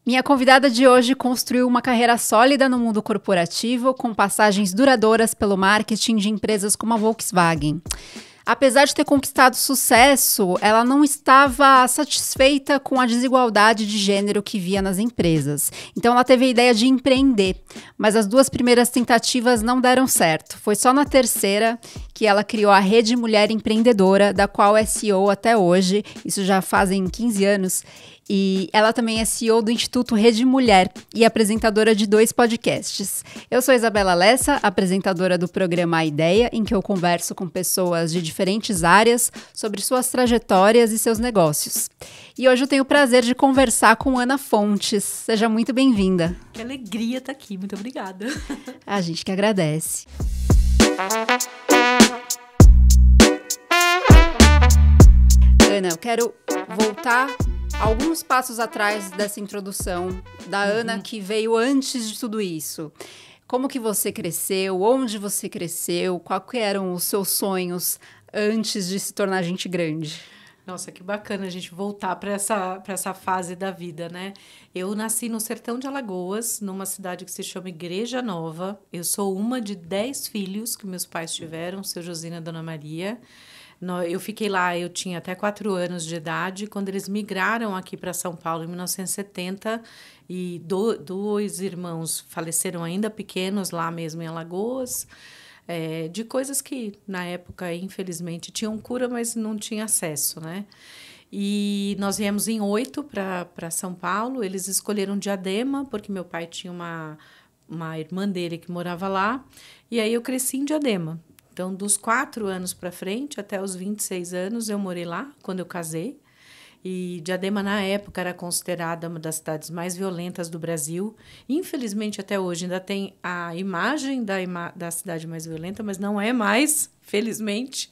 Minha convidada de hoje construiu uma carreira sólida no mundo corporativo, com passagens duradouras pelo marketing de empresas como a Volkswagen. Apesar de ter conquistado sucesso, ela não estava satisfeita com a desigualdade de gênero que via nas empresas. Então, ela teve a ideia de empreender, mas as 2 primeiras tentativas não deram certo. Foi só na terceira que ela criou a Rede Mulher Empreendedora, da qual é CEO até hoje. Isso já fazem 15 anos. E ela também é CEO do Instituto Rede Mulher e apresentadora de 2 podcasts. Eu sou Isabela Lessa, apresentadora do programa A Ideia, em que eu converso com pessoas de diferentes áreas sobre suas trajetórias e seus negócios. E hoje eu tenho o prazer de conversar com Ana Fontes. Seja muito bem-vinda. Que alegria estar aqui, muito obrigada. A gente que agradece. Ana, eu quero voltar alguns passos atrás dessa introdução da Ana, que veio antes de tudo isso. Como que você cresceu? Onde você cresceu? Quais eram os seus sonhos antes de se tornar gente grande? Nossa, que bacana a gente voltar para essa fase da vida, né? Eu nasci no sertão de Alagoas, numa cidade que se chama Igreja Nova. Eu sou uma de 10 filhos que meus pais tiveram, seu Josina e Dona Maria. Eu fiquei lá, eu tinha até 4 anos de idade, quando eles migraram aqui para São Paulo em 1970, e 2 irmãos faleceram ainda pequenos lá mesmo em Alagoas, de coisas que na época, infelizmente, tinham cura, mas não tinha acesso, né? E nós viemos em 8 para São Paulo, eles escolheram Diadema, porque meu pai tinha uma irmã dele que morava lá, e aí eu cresci em Diadema. Então, dos 4 anos para frente, até os 26 anos, eu morei lá, quando eu casei. E Diadema, na época, era considerada uma das cidades mais violentas do Brasil. Infelizmente, até hoje, ainda tem a imagem da cidade mais violenta, mas não é mais, felizmente.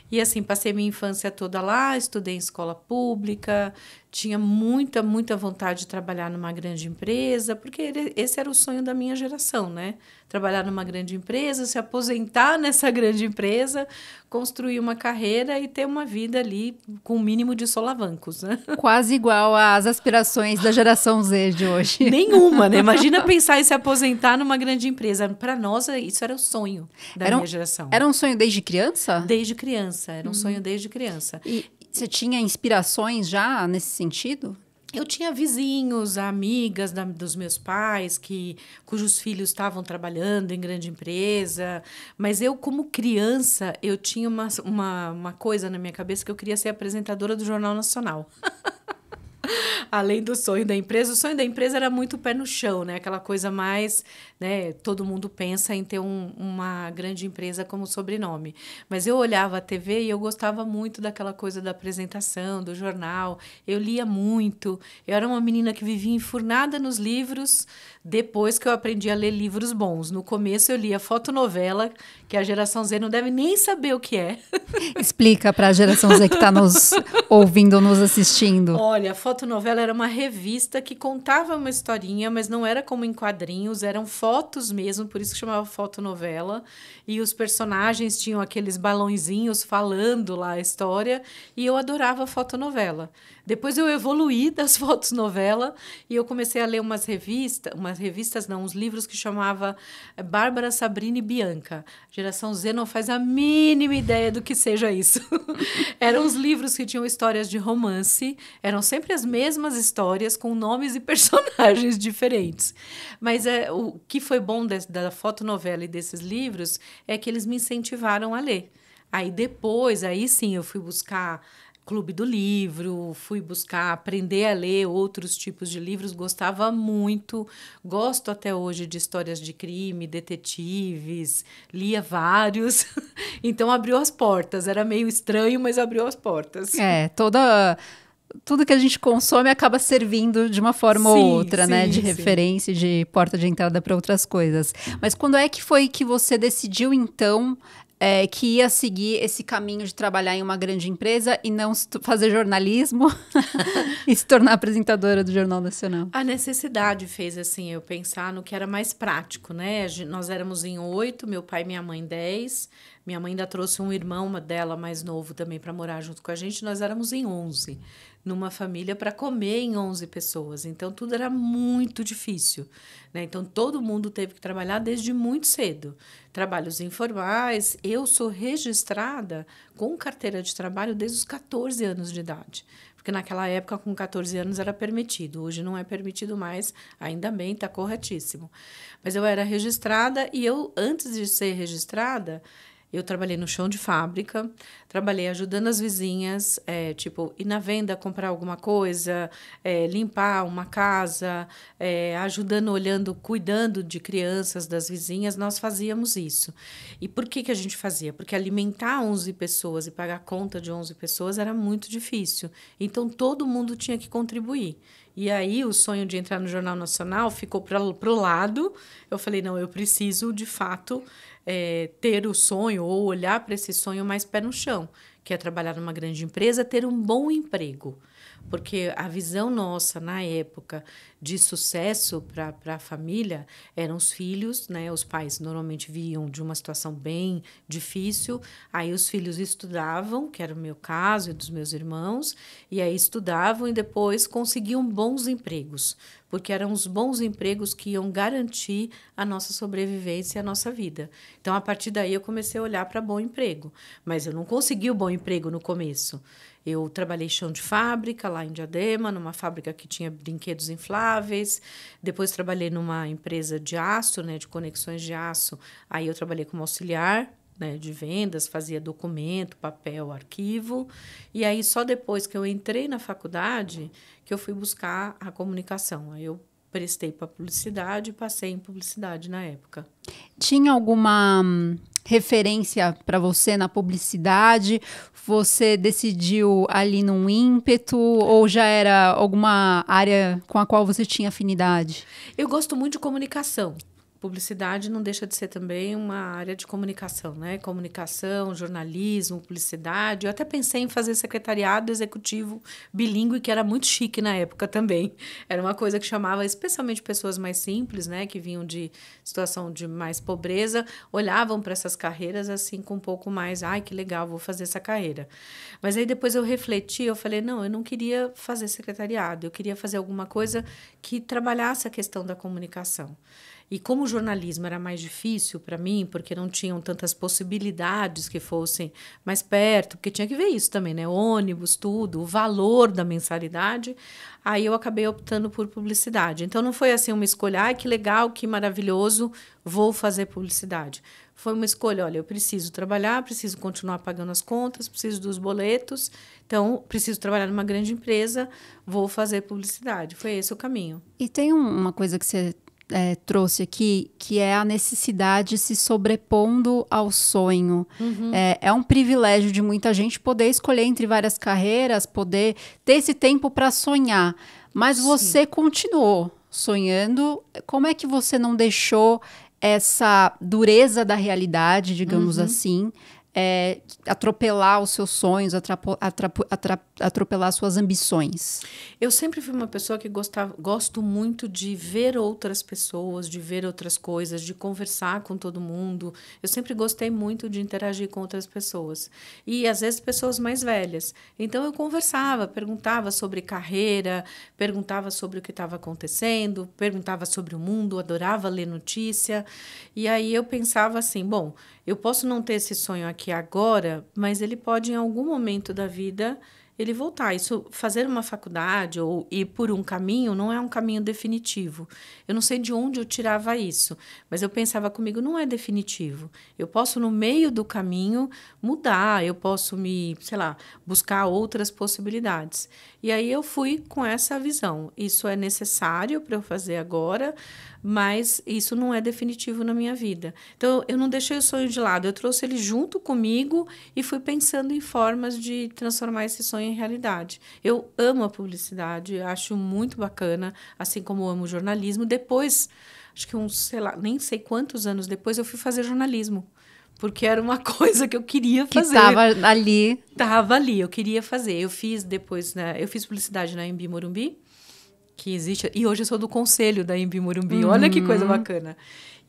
E, assim, passei minha infância toda lá, estudei em escola pública, tinha muita, muita vontade de trabalhar numa grande empresa, porque esse era o sonho da minha geração, né? Trabalhar numa grande empresa, se aposentar nessa grande empresa, construir uma carreira e ter uma vida ali com o mínimo de solavancos, né? Quase igual às aspirações da geração Z de hoje. Nenhuma, né? Imagina pensar em se aposentar numa grande empresa. Para nós, isso era o sonho da minha geração. Era um sonho desde criança? Desde criança, era um sonho desde criança. E você tinha inspirações já nesse sentido? Eu tinha vizinhos, amigas dos meus pais, cujos filhos estavam trabalhando em grande empresa, mas eu, como criança, eu tinha uma coisa na minha cabeça que eu queria ser apresentadora do Jornal Nacional. Além do sonho da empresa, o sonho da empresa era muito pé no chão, né? Aquela coisa mais, né? Todo mundo pensa em ter uma grande empresa como sobrenome. Mas eu olhava a TV e eu gostava muito daquela coisa da apresentação, do jornal. Eu lia muito. Eu era uma menina que vivia enfurnada nos livros depois que eu aprendi a ler livros bons. No começo eu lia fotonovela, que a geração Z não deve nem saber o que é. Explica para a geração Z que está nos ouvindo ou nos assistindo. Olha, a fotonovela era uma revista que contava uma historinha, mas não era como em quadrinhos, eram fotos mesmo, por isso que chamava fotonovela. E os personagens tinham aqueles balãozinhos falando lá a história, e eu adorava a fotonovela. Depois eu evoluí das fotonovelas e eu comecei a ler uns livros que chamava Bárbara, Sabrina e Bianca. Geração Z não faz a mínima ideia do que seja isso. Eram uns livros que tinham histórias de romance, eram sempre as mesmas histórias com nomes e personagens diferentes. Mas o que foi bom da fotonovela e desses livros é que eles me incentivaram a ler. Aí sim, eu fui buscar Clube do Livro, fui buscar aprender a ler outros tipos de livros, gostava muito, gosto até hoje de histórias de crime, detetives, lia vários, então abriu as portas, era meio estranho, mas abriu as portas. Tudo que a gente consome acaba servindo de uma forma ou outra, né? De referência, de porta de entrada para outras coisas. Mas quando é que foi que você decidiu, então, que ia seguir esse caminho de trabalhar em uma grande empresa e não fazer jornalismo e se tornar apresentadora do Jornal Nacional? A necessidade fez, assim, eu pensar no que era mais prático, né? Nós éramos em 8, meu pai e minha mãe 10. Minha mãe ainda trouxe um irmão dela mais novo também para morar junto com a gente. Nós éramos em 11. numa família para comer em 11 pessoas. Então, tudo era muito difícil, né? Então, todo mundo teve que trabalhar desde muito cedo. Trabalhos informais. Eu sou registrada com carteira de trabalho desde os 14 anos de idade. Porque naquela época, com 14 anos, era permitido. Hoje não é permitido mais, ainda bem, está corretíssimo. Mas eu era registrada e eu, antes de ser registrada, eu trabalhei no chão de fábrica, trabalhei ajudando as vizinhas, tipo, ir na venda comprar alguma coisa, limpar uma casa, ajudando, olhando, cuidando de crianças das vizinhas, nós fazíamos isso. E por que a gente fazia? Porque alimentar 11 pessoas e pagar conta de 11 pessoas era muito difícil. Então, todo mundo tinha que contribuir. E aí, o sonho de entrar no Jornal Nacional ficou para o lado. Eu falei, não, eu preciso, de fato, ter o sonho ou olhar para esse sonho mais pé no chão, que é trabalhar numa grande empresa, ter um bom emprego. Porque a visão nossa, na época, de sucesso para a família eram os filhos, né? Os pais normalmente vinham de uma situação bem difícil, aí os filhos estudavam, que era o meu caso e dos meus irmãos, e aí estudavam e depois conseguiam bons empregos, porque eram os bons empregos que iam garantir a nossa sobrevivência e a nossa vida. Então, a partir daí, eu comecei a olhar para bom emprego, mas eu não consegui o bom emprego no começo. Eu trabalhei chão de fábrica, lá em Diadema, numa fábrica que tinha brinquedos infláveis. Depois trabalhei numa empresa de aço, né, de conexões de aço. Aí eu trabalhei como auxiliar, né, de vendas, fazia documento, papel, arquivo. E aí só depois que eu entrei na faculdade que eu fui buscar a comunicação. Aí eu prestei para publicidade e passei em publicidade na época. Tinha alguma referência para você na publicidade? Você decidiu ali num ímpeto ou já era alguma área com a qual você tinha afinidade? Eu gosto muito de comunicação. Publicidade não deixa de ser também uma área de comunicação, né? Comunicação, jornalismo, publicidade. Eu até pensei em fazer secretariado executivo bilíngue, que era muito chique na época também. Era uma coisa que chamava especialmente pessoas mais simples, né? Que vinham de situação de mais pobreza, olhavam para essas carreiras assim com um pouco mais, ai, que legal, vou fazer essa carreira. Mas aí depois eu refleti, eu falei, não, eu não queria fazer secretariado, eu queria fazer alguma coisa que trabalhasse a questão da comunicação. E como o jornalismo era mais difícil para mim, porque não tinham tantas possibilidades que fossem mais perto, porque tinha que ver isso também, né? Ônibus, tudo, o valor da mensalidade, aí eu acabei optando por publicidade. Então, não foi assim uma escolha, ai, que legal, que maravilhoso, vou fazer publicidade. Foi uma escolha, olha, eu preciso trabalhar, preciso continuar pagando as contas, preciso dos boletos, então, preciso trabalhar numa grande empresa, vou fazer publicidade. Foi esse o caminho. E tem uma coisa que você trouxe aqui, que é a necessidade se sobrepondo ao sonho. Uhum. É um privilégio de muita gente poder escolher entre várias carreiras, poder ter esse tempo para sonhar. Mas você continuou sonhando. Como é que você não deixou essa dureza da realidade, digamos assim, atropelar os seus sonhos, atropelar suas ambições? Eu sempre fui uma pessoa que gosto muito de ver outras pessoas, de ver outras coisas, de conversar com todo mundo. Eu sempre gostei muito de interagir com outras pessoas. E, às vezes, pessoas mais velhas. Então, eu conversava, perguntava sobre carreira, perguntava sobre o que estava acontecendo, perguntava sobre o mundo, adorava ler notícia. E aí eu pensava assim, bom, eu posso não ter esse sonho aqui agora, mas ele pode, em algum momento da vida, ele voltar. Isso, fazer uma faculdade ou ir por um caminho não é um caminho definitivo. Eu não sei de onde eu tirava isso, mas eu pensava comigo, não é definitivo. Eu posso, no meio do caminho, mudar, eu posso buscar outras possibilidades. E aí eu fui com essa visão. Isso é necessário para eu fazer agora, mas isso não é definitivo na minha vida. Então, eu não deixei o sonho de lado, eu trouxe ele junto comigo e fui pensando em formas de transformar esse sonho em realidade. Eu amo a publicidade, acho muito bacana, assim como eu amo o jornalismo. Depois, acho que nem sei quantos anos depois, eu fui fazer jornalismo. Porque era uma coisa que eu queria fazer. Que estava ali. Estava ali, eu queria fazer. Eu fiz depois, né? Eu fiz publicidade na Anhembi Morumbi. que existe. E hoje eu sou do conselho da Embi Morumbi. Olha que coisa bacana.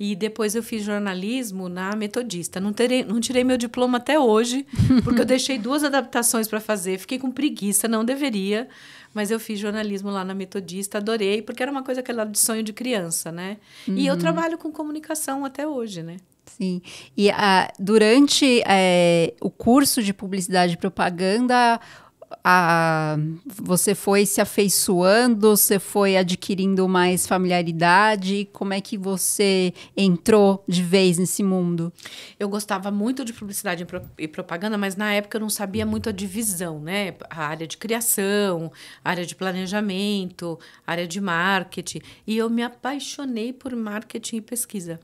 E depois eu fiz jornalismo na Metodista. Não tirei meu diploma até hoje, porque eu deixei 2 adaptações para fazer. Fiquei com preguiça, não deveria. Mas eu fiz jornalismo lá na Metodista, adorei, porque era uma coisa aquela de sonho de criança, né? E eu trabalho com comunicação até hoje, né? Sim. E durante o curso de publicidade e propaganda, você foi se afeiçoando, você foi adquirindo mais familiaridade? Como é que você entrou de vez nesse mundo? Eu gostava muito de publicidade e propaganda, mas na época eu não sabia muito a divisão, né? A área de criação, a área de planejamento, a área de marketing. E eu me apaixonei por marketing e pesquisa.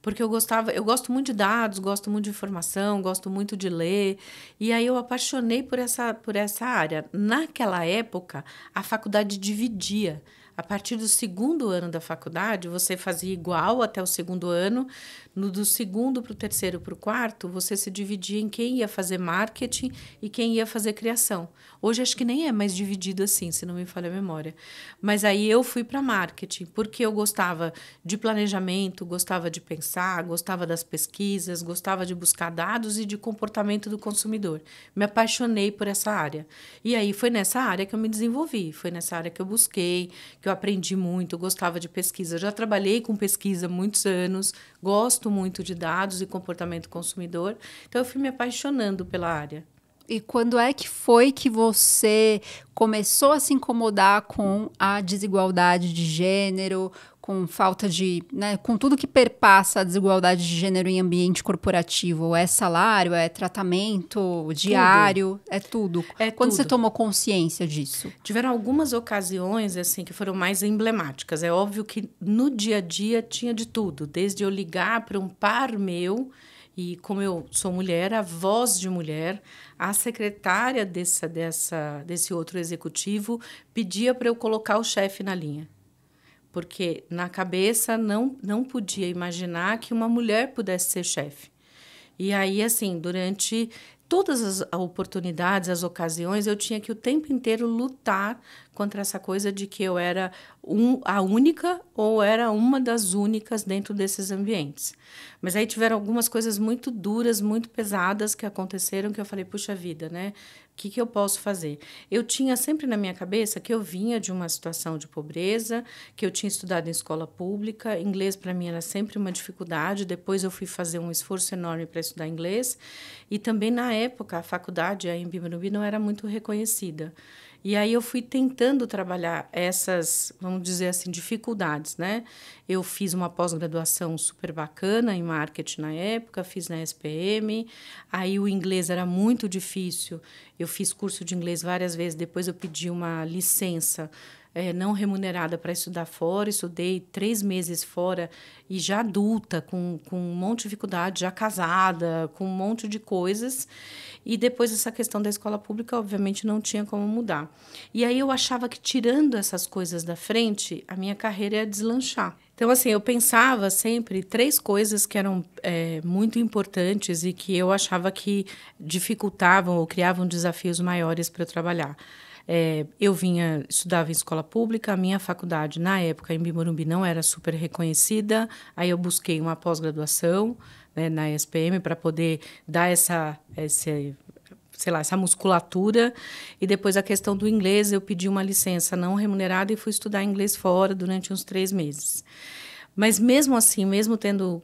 Porque eu gosto muito de dados, gosto muito de informação, gosto muito de ler. E aí eu apaixonei por essa área. Naquela época, a faculdade dividia. A partir do 2º ano da faculdade, você fazia igual até o 2º ano. Do 2º para o 3º para o 4º, você se dividia em quem ia fazer marketing e quem ia fazer criação. Hoje acho que nem é mais dividido assim, se não me falha a memória. Mas aí eu fui para marketing, porque eu gostava de planejamento, gostava de pensar, gostava das pesquisas, gostava de buscar dados e de comportamento do consumidor. Me apaixonei por essa área. E aí foi nessa área que eu me desenvolvi, foi nessa área que eu busquei, que eu aprendi muito, gostava de pesquisa. Já trabalhei com pesquisa há muitos anos, gosto muito de dados e comportamento do consumidor. Então, eu fui me apaixonando pela área. E quando é que foi que você começou a se incomodar com a desigualdade de gênero, com falta de, né, com tudo que perpassa a desigualdade de gênero em ambiente corporativo? É salário, é tratamento diário, é tudo. Quando você tomou consciência disso? Tiveram algumas ocasiões assim que foram mais emblemáticas. É óbvio que no dia a dia tinha de tudo, desde eu ligar para um par meu. E como eu sou mulher, a voz de mulher, a secretária desse outro executivo pedia para eu colocar o chefe na linha. Porque na cabeça não podia imaginar que uma mulher pudesse ser chefe. E aí, assim, durante todas as oportunidades, as ocasiões, eu tinha que o tempo inteiro lutar contra essa coisa de que eu era a única ou era uma das únicas dentro desses ambientes. Mas aí tiveram algumas coisas muito duras, muito pesadas que aconteceram que eu falei, puxa vida, né? O que eu posso fazer? Eu tinha sempre na minha cabeça que eu vinha de uma situação de pobreza, que eu tinha estudado em escola pública, inglês para mim era sempre uma dificuldade, depois eu fui fazer um esforço enorme para estudar inglês, e também na época a faculdade, a Embi Morumbi, não era muito reconhecida. E aí eu fui tentando trabalhar essas, vamos dizer assim, dificuldades, né? Eu fiz uma pós-graduação super bacana em marketing na época, fiz na SPM, aí o inglês era muito difícil, eu fiz curso de inglês várias vezes, depois eu pedi uma licença não remunerada para estudar fora, estudei 3 meses fora e já adulta, com um monte de dificuldade, já casada, com um monte de coisas. E depois essa questão da escola pública, obviamente, não tinha como mudar. E aí eu achava que, tirando essas coisas da frente, a minha carreira ia deslanchar. Então, assim, eu pensava sempre 3 coisas que eram muito importantes e que eu achava que dificultavam ou criavam desafios maiores para eu trabalhar. Eu estudava em escola pública, a minha faculdade, na época, em Embi Morumbi, não era super reconhecida, aí eu busquei uma pós-graduação, né, na SPM para poder dar essa musculatura, e depois a questão do inglês, eu pedi uma licença não remunerada e fui estudar inglês fora durante uns 3 meses. Mas mesmo assim, mesmo tendo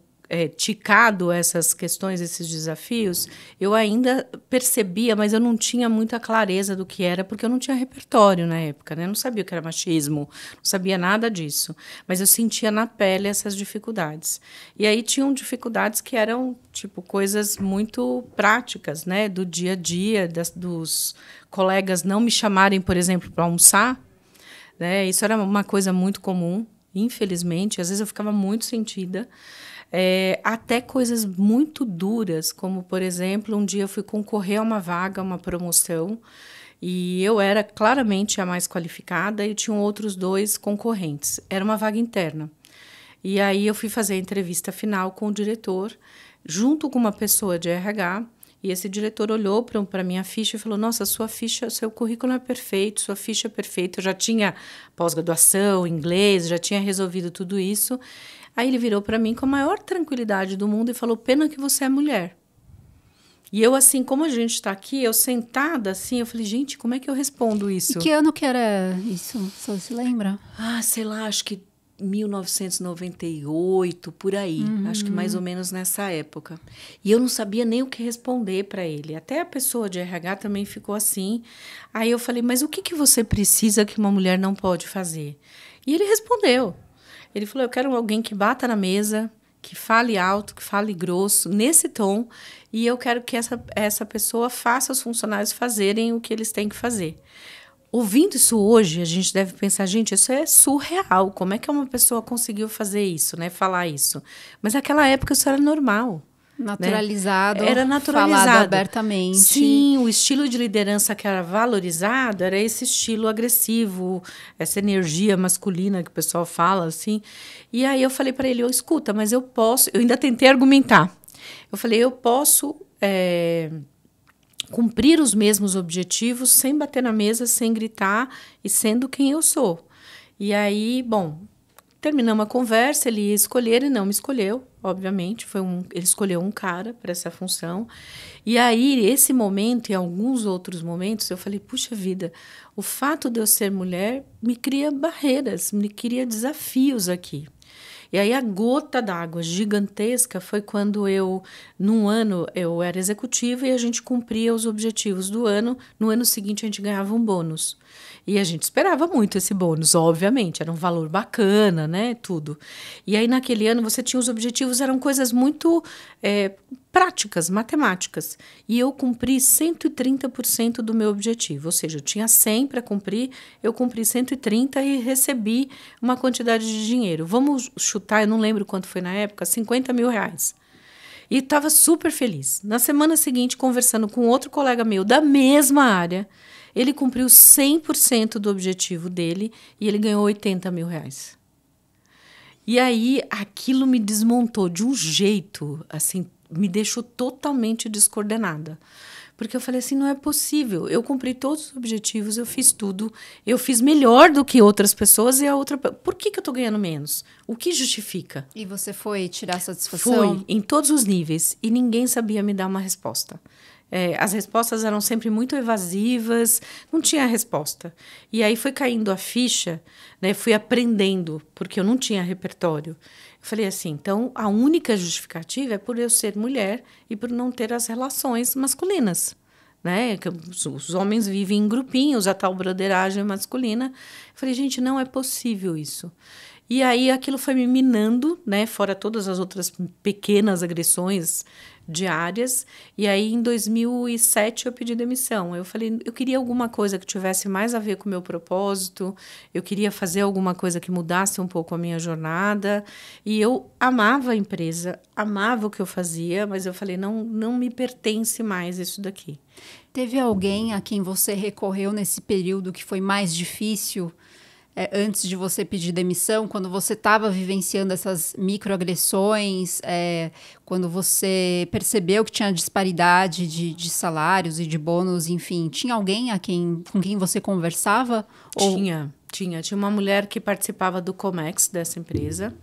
ticado essas questões, esses desafios, eu ainda percebia, mas eu não tinha muita clareza do que era, porque eu não tinha repertório na época, né? Eu não sabia o que era machismo, não sabia nada disso, mas eu sentia na pele essas dificuldades. E aí tinham dificuldades que eram, tipo, coisas muito práticas, né? Do dia a dia, dos colegas não me chamarem, por exemplo, para almoçar, né? Isso era uma coisa muito comum, infelizmente, às vezes eu ficava muito sentida. Até coisas muito duras, como, por exemplo, um dia eu fui concorrer a uma vaga, uma promoção, e eu era claramente a mais qualificada e tinham outros 2 concorrentes. Era uma vaga interna. E aí eu fui fazer a entrevista final com o diretor, junto com uma pessoa de RH, E esse diretor olhou para minha ficha e falou: nossa, sua ficha, seu currículo é perfeito, sua ficha é perfeita. Eu já tinha pós-graduação, inglês, já tinha resolvido tudo isso. Aí ele virou para mim com a maior tranquilidade do mundo e falou: pena que você é mulher. E eu, assim, como a gente está aqui, eu sentada assim, eu falei: gente, como é que eu respondo isso? E que ano que era isso? Você se lembra? Sei lá, acho que 1998, por aí. Acho que mais ou menos nessa época. E eu não sabia nem o que responder para ele. Até a pessoa de RH também ficou assim. Aí eu falei: mas o que você precisa que uma mulher não pode fazer? E ele respondeu. Ele falou: eu quero alguém que bata na mesa, que fale alto, que fale grosso, nesse tom, e eu quero que essa pessoa faça os funcionários fazerem o que eles têm que fazer. Ouvindo isso hoje, a gente deve pensar: gente, isso é surreal. Como é que uma pessoa conseguiu fazer isso, né? Falar isso. Mas naquela época isso era normal. Naturalizado. Né? Era naturalizado. Falado abertamente. Sim, o estilo de liderança que era valorizado era esse estilo agressivo, essa energia masculina que o pessoal fala, assim. E aí eu falei para ele: escuta, mas eu posso... Eu ainda tentei argumentar. Eu falei: eu posso... cumprir os mesmos objetivos sem bater na mesa, sem gritar e sendo quem eu sou. E aí, bom, terminamos a conversa, ele ia escolher e não me escolheu, obviamente. Ele escolheu um cara para essa função. E aí, esse momento e alguns outros momentos, eu falei: puxa vida, o fato de eu ser mulher me cria barreiras, me cria desafios aqui. E aí a gota d'água gigantesca foi quando num ano, eu era executiva e a gente cumpria os objetivos do ano. No ano seguinte, a gente ganhava um bônus. E a gente esperava muito esse bônus, obviamente. Era um valor bacana, né? Tudo. E aí, naquele ano, você tinha os objetivos, eram coisas muito práticas, matemáticas. E eu cumpri 130% do meu objetivo. Ou seja, eu tinha 100 para cumprir, eu cumpri 130 e recebi uma quantidade de dinheiro. Vamos chutar, eu não lembro quanto foi na época, R$50 mil. E estava super feliz. Na semana seguinte, conversando com outro colega meu da mesma área, ele cumpriu 100% do objetivo dele e ele ganhou R$80 mil. E aí, aquilo me desmontou de um jeito, assim, me deixou totalmente descoordenada. Porque eu falei assim: não é possível. Eu cumpri todos os objetivos, eu fiz tudo, eu fiz melhor do que outras pessoas e a outra... Por que eu estou ganhando menos? O que justifica? E você foi tirar satisfação? Foi, em todos os níveis. E ninguém sabia me dar uma resposta. As respostas eram sempre muito evasivas, não tinha resposta. E aí foi caindo a ficha, né, fui aprendendo, porque eu não tinha repertório. Eu falei assim: então a única justificativa é por eu ser mulher e por não ter as relações masculinas. Né? Os homens vivem em grupinhos, a tal broderagem masculina. Eu falei: gente, não é possível isso. E aí aquilo foi me minando, né? Fora todas as outras pequenas agressões diárias. E aí, em 2007, eu pedi demissão. Eu falei: eu queria alguma coisa que tivesse mais a ver com o meu propósito, eu queria fazer alguma coisa que mudasse um pouco a minha jornada. E eu amava a empresa, amava o que eu fazia, mas eu falei: não me pertence mais isso daqui. Teve alguém a quem você recorreu nesse período que foi mais difícil, antes de você pedir demissão, quando você estava vivenciando essas microagressões, quando você percebeu que tinha disparidade de salários e de bônus, enfim, tinha alguém com quem você conversava? Tinha uma mulher que participava do Comex dessa empresa,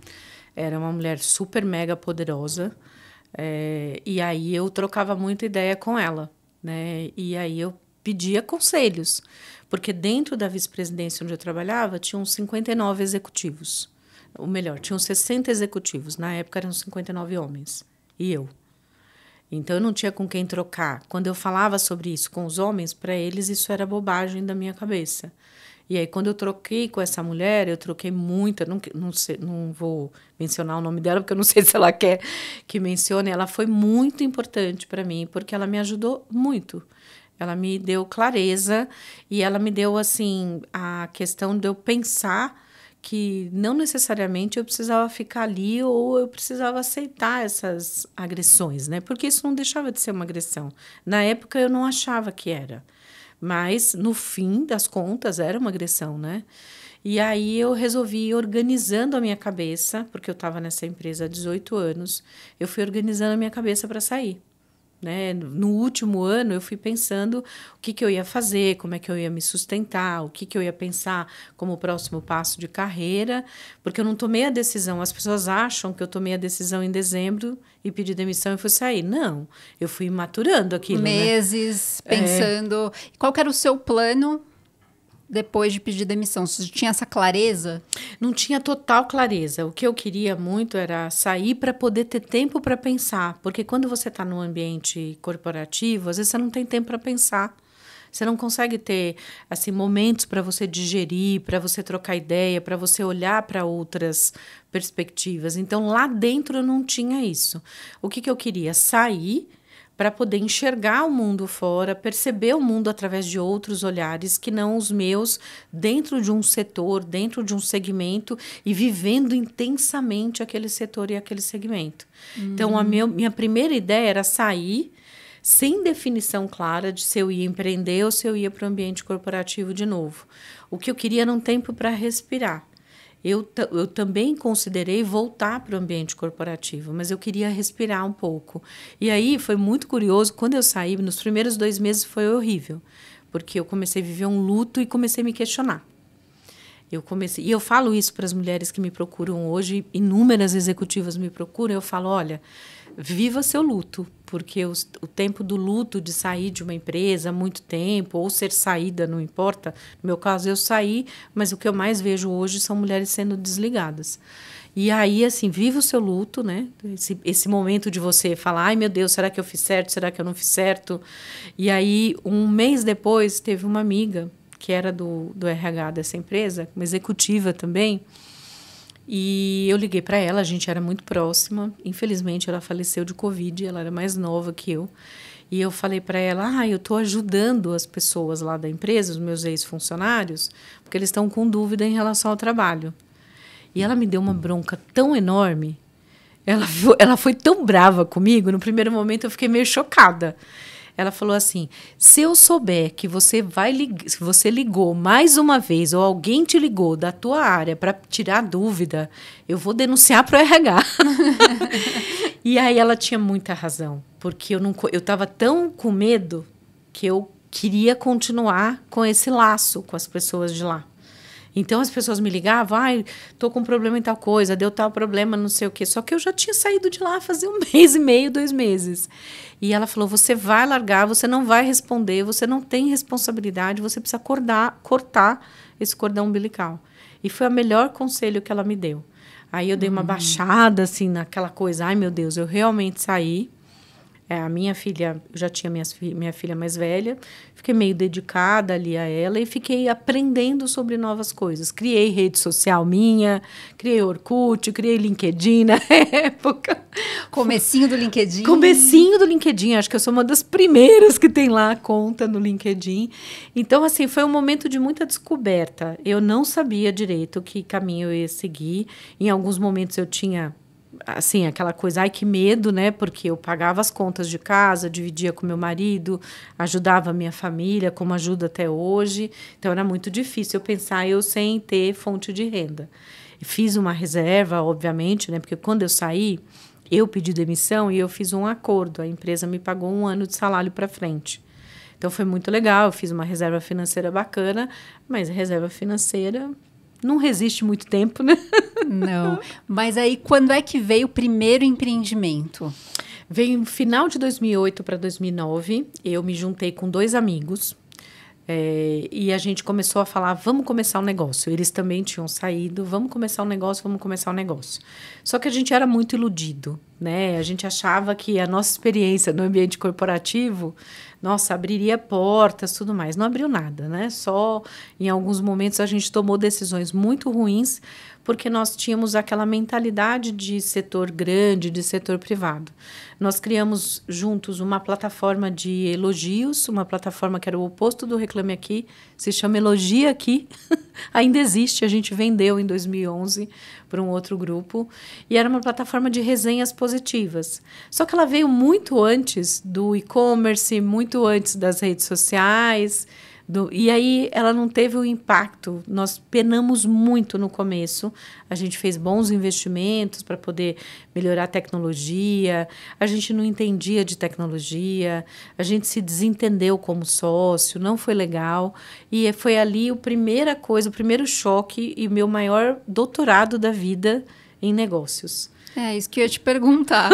era uma mulher super mega poderosa, e aí eu trocava muita ideia com ela, né? E aí eu pedia conselhos, porque dentro da vice-presidência onde eu trabalhava, tinham 59 executivos. Ou melhor, tinham 60 executivos. Na época, eram 59 homens. E eu. Então, eu não tinha com quem trocar. Quando eu falava sobre isso com os homens, para eles, isso era bobagem da minha cabeça. E aí, quando eu troquei com essa mulher, eu troquei muito. Não vou mencionar o nome dela, porque eu não sei se ela quer que mencione. Ela foi muito importante para mim, porque ela me ajudou muito. Ela me deu clareza e ela me deu, assim, a questão de eu pensar que não necessariamente eu precisava ficar ali ou eu precisava aceitar essas agressões, né? Porque isso não deixava de ser uma agressão. Na época, eu não achava que era. Mas, no fim das contas, era uma agressão, né? E aí eu resolvi ir organizando a minha cabeça, porque eu estava nessa empresa há 18 anos, eu fui organizando a minha cabeça para sair. né? No último ano, eu fui pensando o que eu ia fazer, como é que eu ia me sustentar, o que eu ia pensar como o próximo passo de carreira, porque eu não tomei a decisão. As pessoas acham que eu tomei a decisão em dezembro e pedi demissão e fui sair. Não, eu fui maturando aquilo, Meses, pensando. Qual que era o seu plano depois de pedir demissão? Você tinha essa clareza? Não tinha total clareza. O que eu queria muito era sair para poder ter tempo para pensar. Porque quando você está num ambiente corporativo, às vezes você não tem tempo para pensar. Você não consegue ter assim momentos para você digerir, para você trocar ideia, para você olhar para outras perspectivas. Então, lá dentro eu não tinha isso. O que eu queria? Sair para poder enxergar o mundo fora, perceber o mundo através de outros olhares que não os meus, dentro de um setor, dentro de um segmento e vivendo intensamente aquele setor e aquele segmento. Então, a minha primeira ideia era sair sem definição clara de se eu ia empreender ou se eu ia para o ambiente corporativo de novo. O que eu queria era um tempo para respirar. Eu também considerei voltar para o ambiente corporativo, mas eu queria respirar um pouco. E aí foi muito curioso, quando eu saí, nos primeiros 2 meses foi horrível, porque eu comecei a viver um luto e comecei a me questionar. E eu falo isso para as mulheres que me procuram hoje, inúmeras executivas me procuram, eu falo, olha, viva seu luto, porque o tempo do luto de sair de uma empresa há muito tempo, ou ser saída, não importa. No meu caso, eu saí, mas o que eu mais vejo hoje são mulheres sendo desligadas. E aí, assim, viva o seu luto, né? Esse momento de você falar, ai, meu Deus, será que eu fiz certo? Será que eu não fiz certo? E aí, um mês depois, teve uma amiga, que era do RH dessa empresa, uma executiva também, e eu liguei para ela, a gente era muito próxima. Infelizmente, ela faleceu de Covid, ela era mais nova que eu. E eu falei para ela, eu estou ajudando as pessoas lá da empresa, os meus ex-funcionários, porque eles estão com dúvida em relação ao trabalho. E ela me deu uma bronca tão enorme, ela foi tão brava comigo, no primeiro momento eu fiquei meio chocada. Ela falou assim, se eu souber que você se você ligou mais uma vez ou alguém te ligou da tua área para tirar dúvida, eu vou denunciar para o RH. E aí ela tinha muita razão, porque eu estava tão com medo que eu queria continuar com esse laço com as pessoas de lá. Então, as pessoas me ligavam, tô com problema em tal coisa, deu tal problema, não sei o quê. Só que eu já tinha saído de lá fazia 1 mês e meio, 2 meses. E ela falou, você vai largar, você não vai responder, você não tem responsabilidade, você precisa cortar esse cordão umbilical. E foi o melhor conselho que ela me deu. Aí eu dei uma baixada, assim, naquela coisa, ai, meu Deus, eu realmente saí. A minha filha, eu já tinha minha filha mais velha, fiquei meio dedicada ali a ela e fiquei aprendendo sobre novas coisas. Criei rede social minha, criei Orkut, criei LinkedIn na época. Comecinho do LinkedIn. Comecinho do LinkedIn, acho que eu sou uma das primeiras que tem lá a conta no LinkedIn. Então, assim, foi um momento de muita descoberta. Eu não sabia direito que caminho eu ia seguir. Em alguns momentos eu tinha... assim, aquela coisa, ai, que medo, né? Porque eu pagava as contas de casa, dividia com meu marido, ajudava a minha família, como ajuda até hoje. Então, era muito difícil eu pensar eu sem ter fonte de renda. Fiz uma reserva, obviamente, né? Porque quando eu saí, eu pedi demissão e eu fiz um acordo. A empresa me pagou 1 ano de salário para frente. Então, foi muito legal. Eu fiz uma reserva financeira bacana, mas a reserva financeira... não resiste muito tempo, né? Não. Mas aí, quando é que veio o primeiro empreendimento? Veio no final de 2008 para 2009. Eu me juntei com 2 amigos. E a gente começou a falar, vamos começar um negócio. Eles também tinham saído, vamos começar um negócio. Só que a gente era muito iludido, né? A gente achava que a nossa experiência no ambiente corporativo, nossa, abriria portas, tudo mais. Não abriu nada, né? Só em alguns momentos a gente tomou decisões muito ruins porque nós tínhamos aquela mentalidade de setor grande, de setor privado. Nós criamos juntos uma plataforma de elogios, uma plataforma que era o oposto do Reclame Aqui, se chama Elogia Aqui, ainda existe, a gente vendeu em 2011 para um outro grupo, e era uma plataforma de resenhas positivas. Só que ela veio muito antes do e-commerce, muito antes das redes sociais, E aí ela não teve o impacto. Nós penamos muito no começo. A gente fez bons investimentos para poder melhorar a tecnologia. A gente não entendia de tecnologia. A gente se desentendeu como sócio. Não foi legal. E foi ali a primeira coisa, o primeiro choque e meu maior doutorado da vida em negócios. É isso que eu ia te perguntar,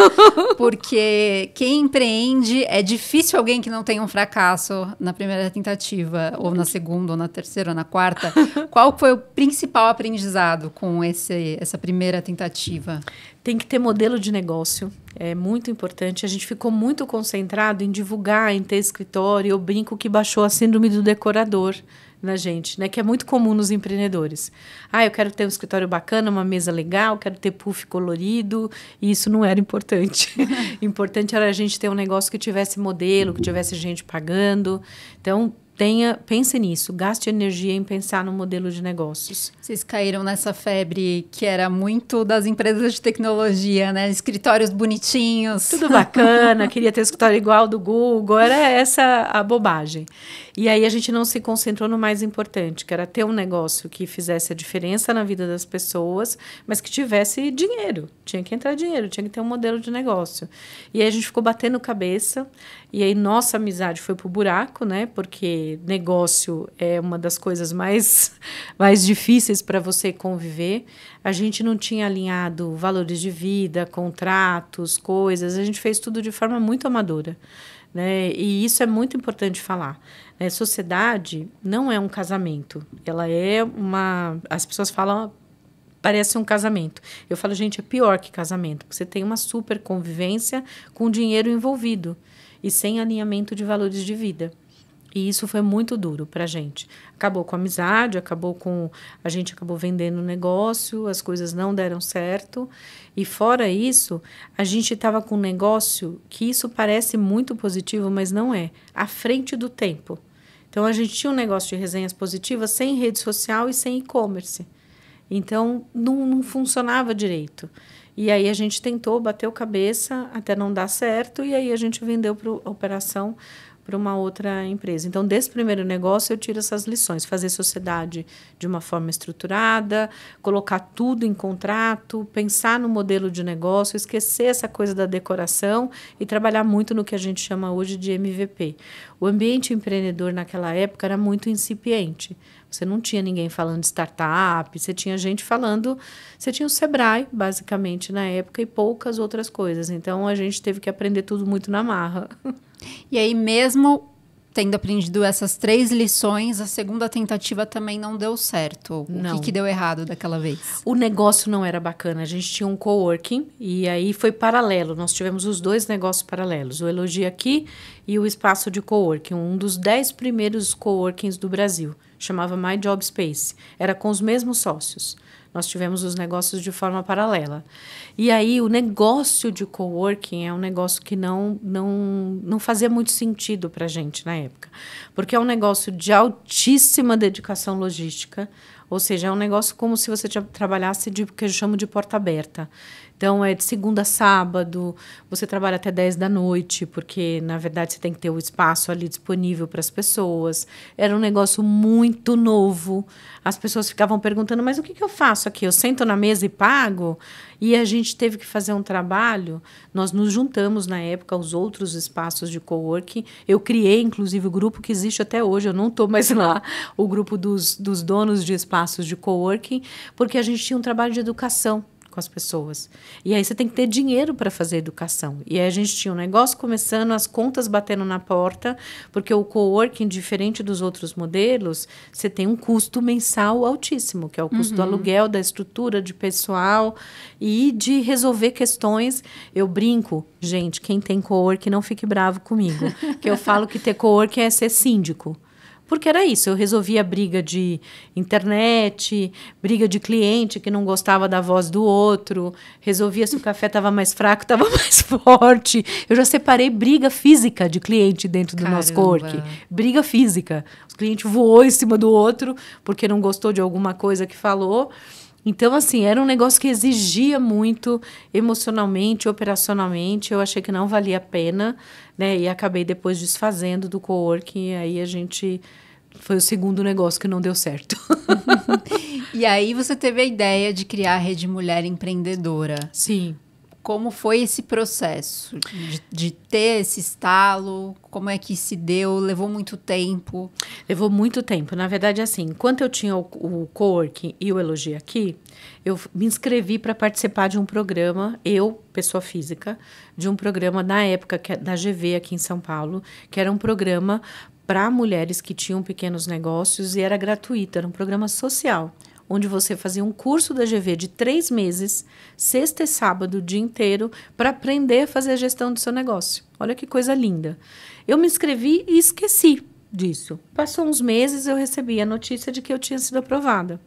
porque quem empreende, é difícil alguém que não tenha um fracasso na primeira tentativa, ou na segunda, ou na terceira, ou na quarta. Qual foi o principal aprendizado com essa primeira tentativa? Tem que ter modelo de negócio, é muito importante. A gente ficou muito concentrado em divulgar, em ter escritório. Eu brinco que baixou a síndrome do decorador na gente, né? Que é muito comum nos empreendedores. Eu quero ter um escritório bacana, uma mesa legal, quero ter puff colorido, e isso não era importante. Importante era a gente ter um negócio que tivesse modelo, que tivesse gente pagando. Então, pense nisso, gaste energia em pensar no modelo de negócios. Vocês caíram nessa febre que era muito das empresas de tecnologia, né? Escritórios bonitinhos. Tudo bacana, queria ter escritório igual ao do Google, era essa a bobagem. E aí a gente não se concentrou no mais importante, que era ter um negócio que fizesse a diferença na vida das pessoas, mas que tivesse dinheiro. Tinha que entrar dinheiro, tinha que ter um modelo de negócio. E aí a gente ficou batendo cabeça, e aí nossa amizade foi pro buraco, né? Porque negócio é uma das coisas mais difíceis para você conviver. A gente não tinha alinhado valores de vida, contratos, coisas. A gente fez tudo de forma muito amadora, né? E isso é muito importante falar. Né? Sociedade não é um casamento. Ela é uma... As pessoas falam... Parece um casamento. Eu falo, gente, é pior que casamento. Porque você tem uma super convivência com dinheiro envolvido e sem alinhamento de valores de vida. E isso foi muito duro para a gente. Acabou com a amizade, a gente acabou vendendo o negócio, as coisas não deram certo. E fora isso, a gente estava com um negócio que isso parece muito positivo, mas não é. À frente do tempo. Então, a gente tinha um negócio de resenhas positivas sem rede social e sem e-commerce. Então, não funcionava direito. E aí a gente tentou, bateu cabeça até não dar certo, e aí a gente vendeu a operação para uma outra empresa. Então, desse primeiro negócio, eu tiro essas lições. Fazer sociedade de uma forma estruturada, colocar tudo em contrato, pensar no modelo de negócio, esquecer essa coisa da decoração e trabalhar muito no que a gente chama hoje de MVP. O ambiente empreendedor naquela época era muito incipiente. Você não tinha ninguém falando de startup, você tinha gente falando... Você tinha o Sebrae, basicamente, na época, e poucas outras coisas. Então, a gente teve que aprender tudo muito na marra. E aí, mesmo tendo aprendido essas 3 lições, a segunda tentativa também não deu certo. Não. O que deu errado daquela vez? O negócio não era bacana. A gente tinha um coworking e aí foi paralelo. Nós tivemos os 2 negócios paralelos. O Elogia Aqui e o espaço de coworking. Um dos 10 primeiros coworkings do Brasil. Chamava My Job Space. Era com os mesmos sócios. Nós tivemos os negócios de forma paralela. E aí, o negócio de coworking é um negócio que não fazia muito sentido para a gente na época. Porque é um negócio de altíssima dedicação logística, ou seja, é um negócio como se você trabalhasse o que eu chamo de porta aberta. Então, é de segunda a sábado, você trabalha até 10 da noite, porque, na verdade, você tem que ter o espaço ali disponível para as pessoas. Era um negócio muito novo. As pessoas ficavam perguntando, mas o que eu faço aqui? Eu sento na mesa e pago? E a gente teve que fazer um trabalho. Nós nos juntamos, na época, aos outros espaços de coworking. Eu criei, inclusive, o grupo que existe até hoje. Eu não estou mais lá. O grupo dos donos de espaços de coworking, porque a gente tinha um trabalho de educação com as pessoas. E aí você tem que ter dinheiro para fazer educação. E aí a gente tinha um negócio começando, as contas batendo na porta, porque o coworking, diferente dos outros modelos, você tem um custo mensal altíssimo, que é o custo do aluguel, da estrutura de pessoal e de resolver questões. Eu brinco, gente, quem tem coworking não fique bravo comigo, que eu falo que ter coworking é ser síndico. Porque era isso, eu resolvia briga de internet, briga de cliente que não gostava da voz do outro, resolvia se o café estava mais fraco, estava mais forte. Eu já separei briga física de cliente dentro do nosso coworking. Briga física. O cliente voou em cima do outro porque não gostou de alguma coisa que falou. Então, assim, era um negócio que exigia muito emocionalmente, operacionalmente. Eu achei que não valia a pena, né? E acabei depois desfazendo do coworking. E aí a gente Foi o segundo negócio que não deu certo. E aí você teve a ideia de criar a Rede Mulher Empreendedora. Sim. Como foi esse processo de ter esse estalo? Como é que se deu? Levou muito tempo? Levou muito tempo. Na verdade, assim, enquanto eu tinha o Coworking e o Elogia aqui, eu me inscrevi para participar de um programa, eu, pessoa física, de um programa na época da GV aqui em São Paulo, que era um programa para mulheres que tinham pequenos negócios e era gratuito, era um programa social, onde você fazia um curso da GV de 3 meses, sexta e sábado, o dia inteiro, para aprender a fazer a gestão do seu negócio. Olha que coisa linda. Eu me inscrevi e esqueci disso. Passou uns meses, eu recebi a notícia de que eu tinha sido aprovada.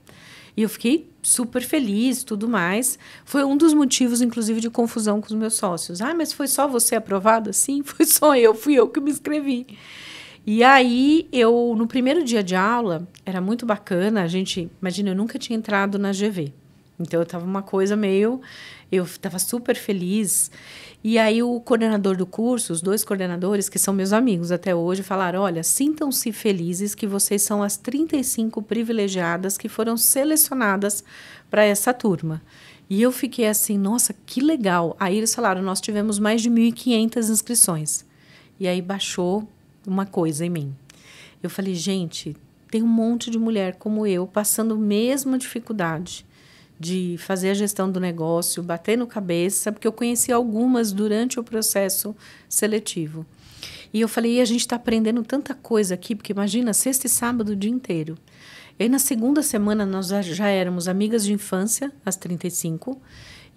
E eu fiquei super feliz, tudo mais. Foi um dos motivos, inclusive, de confusão com os meus sócios. Ah, mas foi só você aprovada? Sim, foi só eu, fui eu que me inscrevi. E aí, no primeiro dia de aula, era muito bacana, imagina, eu nunca tinha entrado na GV. Então, eu estava super feliz. E aí, o coordenador do curso, os 2 coordenadores, que são meus amigos até hoje, falaram, olha, sintam-se felizes que vocês são as 35 privilegiadas que foram selecionadas para essa turma. E eu fiquei assim, nossa, que legal. Aí, eles falaram, nós tivemos mais de 1.500 inscrições. E aí, baixou uma coisa em mim. Eu falei, gente, tem um monte de mulher como eu passando a mesma dificuldade de fazer a gestão do negócio, batendo cabeça, porque eu conheci algumas durante o processo seletivo. E eu falei, e a gente está aprendendo tanta coisa aqui, porque imagina, sexta e sábado o dia inteiro. E aí, na segunda semana, nós já éramos amigas de infância, as 35,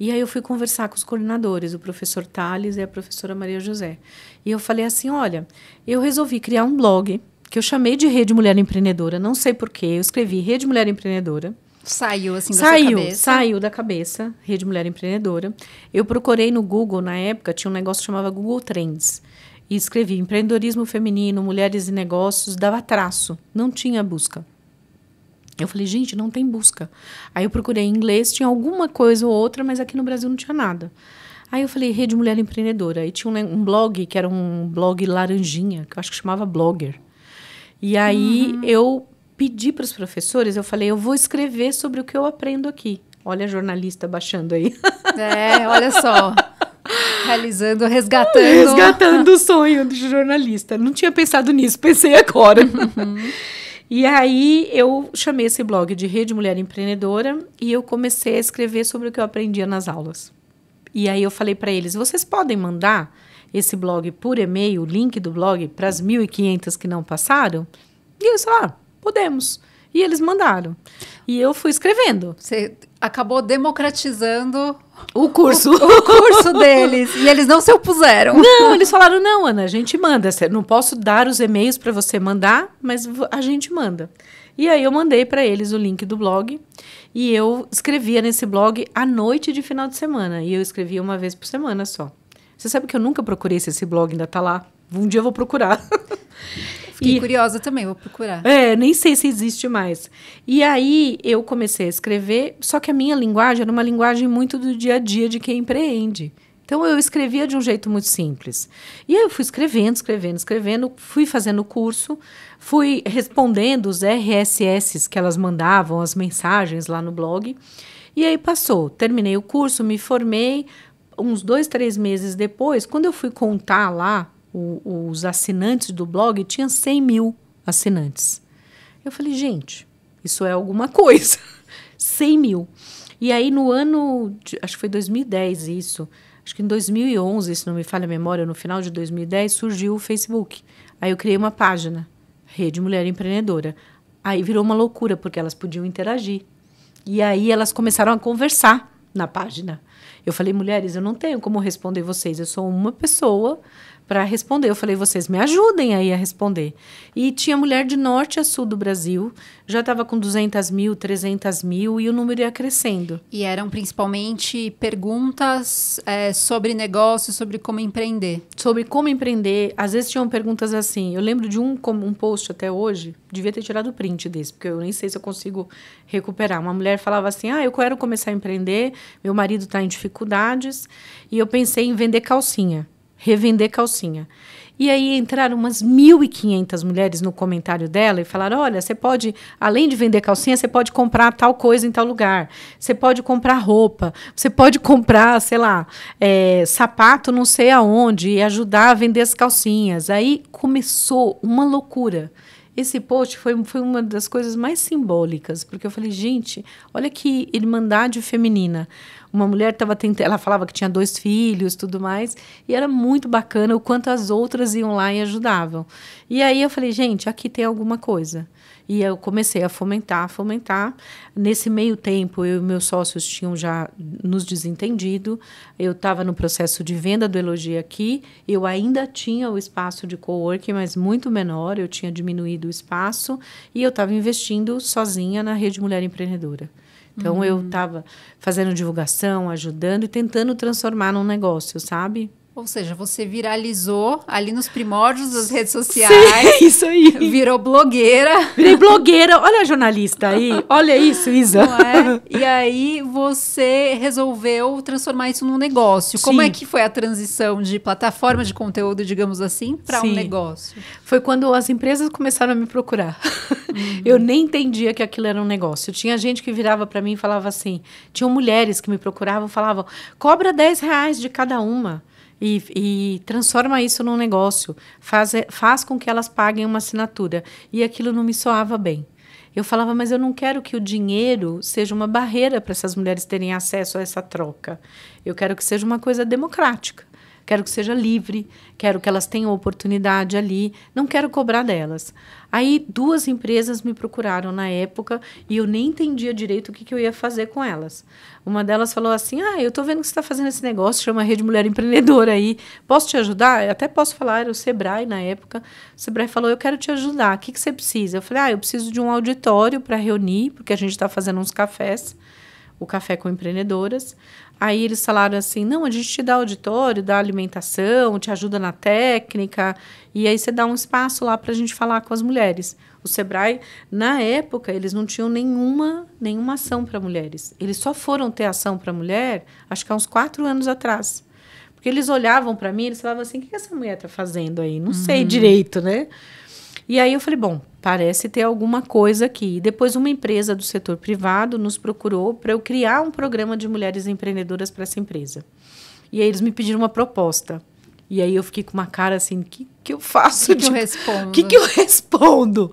e aí eu fui conversar com os coordenadores, o professor Thales e a professora Maria José. E eu falei assim, olha, eu resolvi criar um blog, que eu chamei de Rede Mulher Empreendedora, não sei porquê, eu escrevi Rede Mulher Empreendedora. Saiu assim da sua cabeça? Saiu da cabeça, Rede Mulher Empreendedora. Eu procurei no Google, na época, tinha um negócio que chamava Google Trends. E escrevi empreendedorismo feminino, mulheres e negócios, dava traço, não tinha busca. Eu falei, gente, não tem busca. Aí eu procurei em inglês, tinha alguma coisa ou outra, mas aqui no Brasil não tinha nada. Aí eu falei, Rede Mulher Empreendedora. Aí tinha um blog, que era um blog laranjinha, que eu acho que chamava Blogger. E aí eu pedi para os professores, eu falei, eu vou escrever sobre o que eu aprendo aqui. Olha a jornalista baixando aí. É, olha só. Resgatando. Resgatando o sonho de jornalista. Não tinha pensado nisso, pensei agora. E aí eu chamei esse blog de Rede Mulher Empreendedora e eu comecei a escrever sobre o que eu aprendia nas aulas. E aí eu falei para eles, vocês podem mandar esse blog por e-mail, o link do blog, para as 1.500 que não passaram? E eles falaram, podemos. E eles mandaram. E eu fui escrevendo. Você acabou democratizando o curso. O curso deles. E eles não se opuseram. Não, eles falaram, não, Ana, a gente manda. Não posso dar os e-mails para você mandar, mas a gente manda. E aí eu mandei para eles o link do blog. E eu escrevia nesse blog à noite de final de semana. E eu escrevia uma vez por semana só. Você sabe que eu nunca procurei se esse blog ainda está lá? Um dia eu vou procurar. Fiquei curiosa também, vou procurar. Nem sei se existe mais. E aí eu comecei a escrever, só que a minha linguagem era uma linguagem muito do dia a dia de quem empreende. Então eu escrevia de um jeito muito simples. E aí eu fui escrevendo, fui fazendo o curso, fui respondendo os RSS que elas mandavam, as mensagens lá no blog. E aí passou, terminei o curso, me formei. Uns 2, 3 meses depois, quando eu fui contar lá, os assinantes do blog, tinha 100 mil assinantes. Eu falei, gente, isso é alguma coisa. 100 mil. E aí, no ano, acho que foi 2010 isso, acho que em 2011, se não me falha a memória, no final de 2010, surgiu o Facebook. Aí eu criei uma página, Rede Mulher Empreendedora. Aí virou uma loucura, porque elas podiam interagir. E aí elas começaram a conversar na página. Eu falei, mulheres, eu não tenho como responder vocês, eu sou uma pessoa para responder. Eu falei, vocês me ajudem aí a responder. E tinha mulher de norte a sul do Brasil, já estava com 200 mil, 300 mil e o número ia crescendo. E eram principalmente perguntas sobre negócio, sobre como empreender. Sobre como empreender. Às vezes tinham perguntas assim, eu lembro de um post até hoje, devia ter tirado o print desse, porque eu nem sei se eu consigo recuperar. Uma mulher falava assim, eu quero começar a empreender, meu marido está em dificuldades, e eu pensei em vender calcinha. revender calcinha. E aí entraram umas 1.500 mulheres no comentário dela e falaram, olha, você pode, além de vender calcinha, você pode comprar tal coisa em tal lugar. Você pode comprar roupa. Você pode comprar, sei lá, sapato não sei aonde e ajudar a vender as calcinhas. Aí começou uma loucura. Esse post foi uma das coisas mais simbólicas, porque eu falei, gente, olha que irmandade feminina. Uma mulher estava tentando, ela falava que tinha 2 filhos, tudo mais, e era muito bacana o quanto as outras iam lá e ajudavam. E aí eu falei, gente, aqui tem alguma coisa. E eu comecei a fomentar. Nesse meio tempo, eu e meus sócios tinham já nos desentendido. Eu estava no processo de venda do Elogia aqui. Eu ainda tinha o espaço de coworking, mas muito menor. Eu tinha diminuído o espaço. E eu estava investindo sozinha na Rede Mulher Empreendedora. Então, eu estava fazendo divulgação, ajudando e tentando transformar num negócio, sabe? Ou seja, você viralizou ali nos primórdios das redes sociais. Sim, isso aí. Virou blogueira. Virei blogueira. Olha a jornalista aí. Olha isso, Isa. Não é? E aí você resolveu transformar isso num negócio. Sim. Como é que foi a transição de plataforma de conteúdo, digamos assim, para um negócio? Foi quando as empresas começaram a me procurar. Eu nem entendia que aquilo era um negócio. Tinha gente que virava para mim e falava assim, tinham mulheres que me procuravam e falavam, cobra R$10 de cada uma. E transforma isso num negócio, faz com que elas paguem uma assinatura. E aquilo não me soava bem. Eu falava, mas eu não quero que o dinheiro seja uma barreira para essas mulheres terem acesso a essa troca. Eu quero que seja uma coisa democrática. Quero que seja livre, quero que elas tenham oportunidade ali, não quero cobrar delas. Aí 2 empresas me procuraram na época e eu nem entendia direito o que eu ia fazer com elas. Uma delas falou assim, eu estou vendo que você está fazendo esse negócio, chama Rede Mulher Empreendedora aí, posso te ajudar? Eu até posso falar, era o Sebrae na época. O Sebrae falou, eu quero te ajudar, o que você precisa? Eu falei, eu preciso de um auditório para reunir, porque a gente está fazendo uns cafés, o Café com Empreendedoras. Aí eles falaram assim, não, a gente te dá auditório, dá alimentação, te ajuda na técnica, e aí você dá um espaço lá para a gente falar com as mulheres. O Sebrae, na época, eles não tinham nenhuma ação para mulheres. Eles só foram ter ação para mulher, acho que há uns 4 anos atrás. Porque eles olhavam para mim e eles falavam assim, o que essa mulher está fazendo aí? Não sei direito, né? E aí eu falei, bom, parece ter alguma coisa aqui. E depois uma empresa do setor privado nos procurou para eu criar um programa de mulheres empreendedoras para essa empresa. E aí eles me pediram uma proposta. E aí eu fiquei com uma cara assim, o que eu faço? O que eu respondo? O que eu respondo?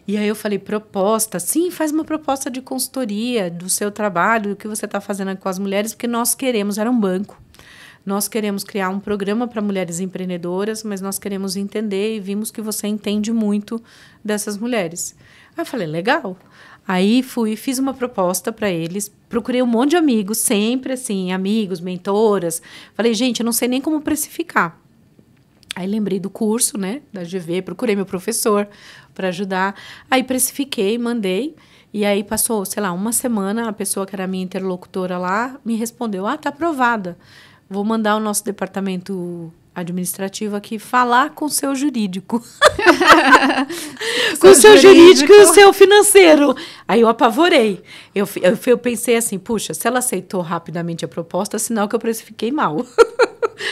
E aí eu falei, proposta? Sim, faz uma proposta de consultoria do seu trabalho, do que você está fazendo com as mulheres, porque nós queremos, era um banco. Nós queremos criar um programa para mulheres empreendedoras, mas nós queremos entender e vimos que você entende muito dessas mulheres. Aí eu falei, legal. Aí fiz uma proposta para eles, procurei um monte de amigos, sempre assim, amigos, mentoras. Falei, gente, eu não sei nem como precificar. Aí lembrei do curso, né, da GV, procurei meu professor para ajudar. Aí precifiquei, mandei. E aí passou, sei lá, uma semana, a pessoa que era minha interlocutora lá me respondeu, tá aprovada. Vou mandar o nosso departamento administrativo aqui falar com o seu jurídico. Com o seu jurídico e o seu financeiro. Aí eu apavorei. Eu pensei assim, puxa, se ela aceitou rapidamente a proposta, é sinal que eu precifiquei mal.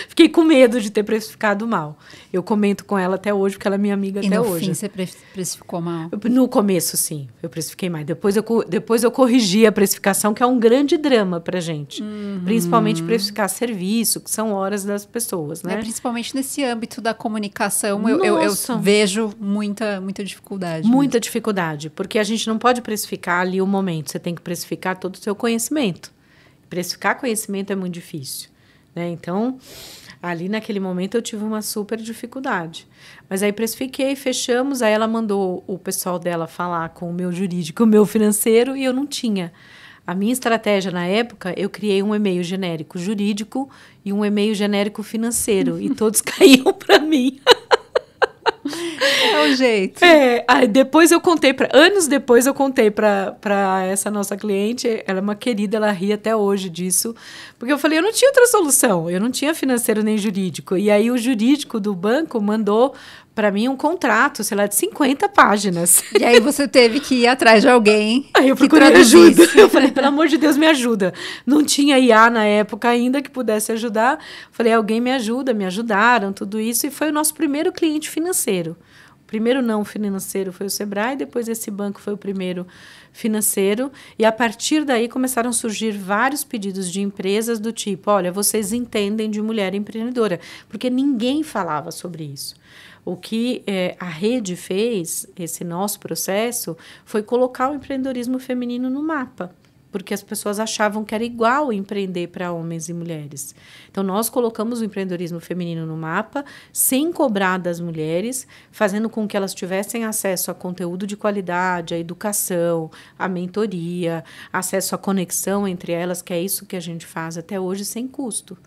Fiquei com medo de ter precificado mal. Eu comento com ela até hoje, porque ela é minha amiga até hoje. E no fim você precificou mal? No começo, sim. Eu precifiquei mais. Depois eu corrigi a precificação, que é um grande drama pra gente. Principalmente precificar serviço, que são horas das pessoas, né? Principalmente nesse âmbito da comunicação, eu vejo muita dificuldade. Muita dificuldade, porque a gente não pode precificar ali o momento. Você tem que precificar todo o seu conhecimento. Precificar conhecimento é muito difícil. Né? Então, ali naquele momento eu tive uma super dificuldade. Mas aí precifiquei, fechamos, aí ela mandou o pessoal dela falar com o meu jurídico, o meu financeiro, e eu não tinha. A minha estratégia na época, eu criei um e-mail genérico jurídico e um e-mail genérico financeiro, e todos caíam para mim. É o jeito. Aí depois eu contei anos depois eu contei para essa nossa cliente, ela é uma querida, ela ri até hoje disso, porque eu falei, eu não tinha outra solução, eu não tinha financeiro nem jurídico, e aí o jurídico do banco mandou para mim, um contrato, sei lá, de 50 páginas. E aí você teve que ir atrás de alguém. Aí eu procurei ajuda. Eu falei, pelo amor de Deus, me ajuda. Não tinha IA na época ainda que pudesse ajudar. Falei, alguém me ajuda, me ajudaram, tudo isso. E foi o nosso primeiro cliente financeiro. O primeiro não financeiro foi o Sebrae, depois esse banco foi o primeiro financeiro. E a partir daí começaram a surgir vários pedidos de empresas do tipo, olha, vocês entendem de mulher empreendedora. Porque ninguém falava sobre isso. O que a rede fez, esse nosso processo, foi colocar o empreendedorismo feminino no mapa, porque as pessoas achavam que era igual empreender para homens e mulheres. Então, nós colocamos o empreendedorismo feminino no mapa, sem cobrar das mulheres, fazendo com que elas tivessem acesso a conteúdo de qualidade, a educação, a mentoria, acesso à conexão entre elas, que é isso que a gente faz até hoje sem custo.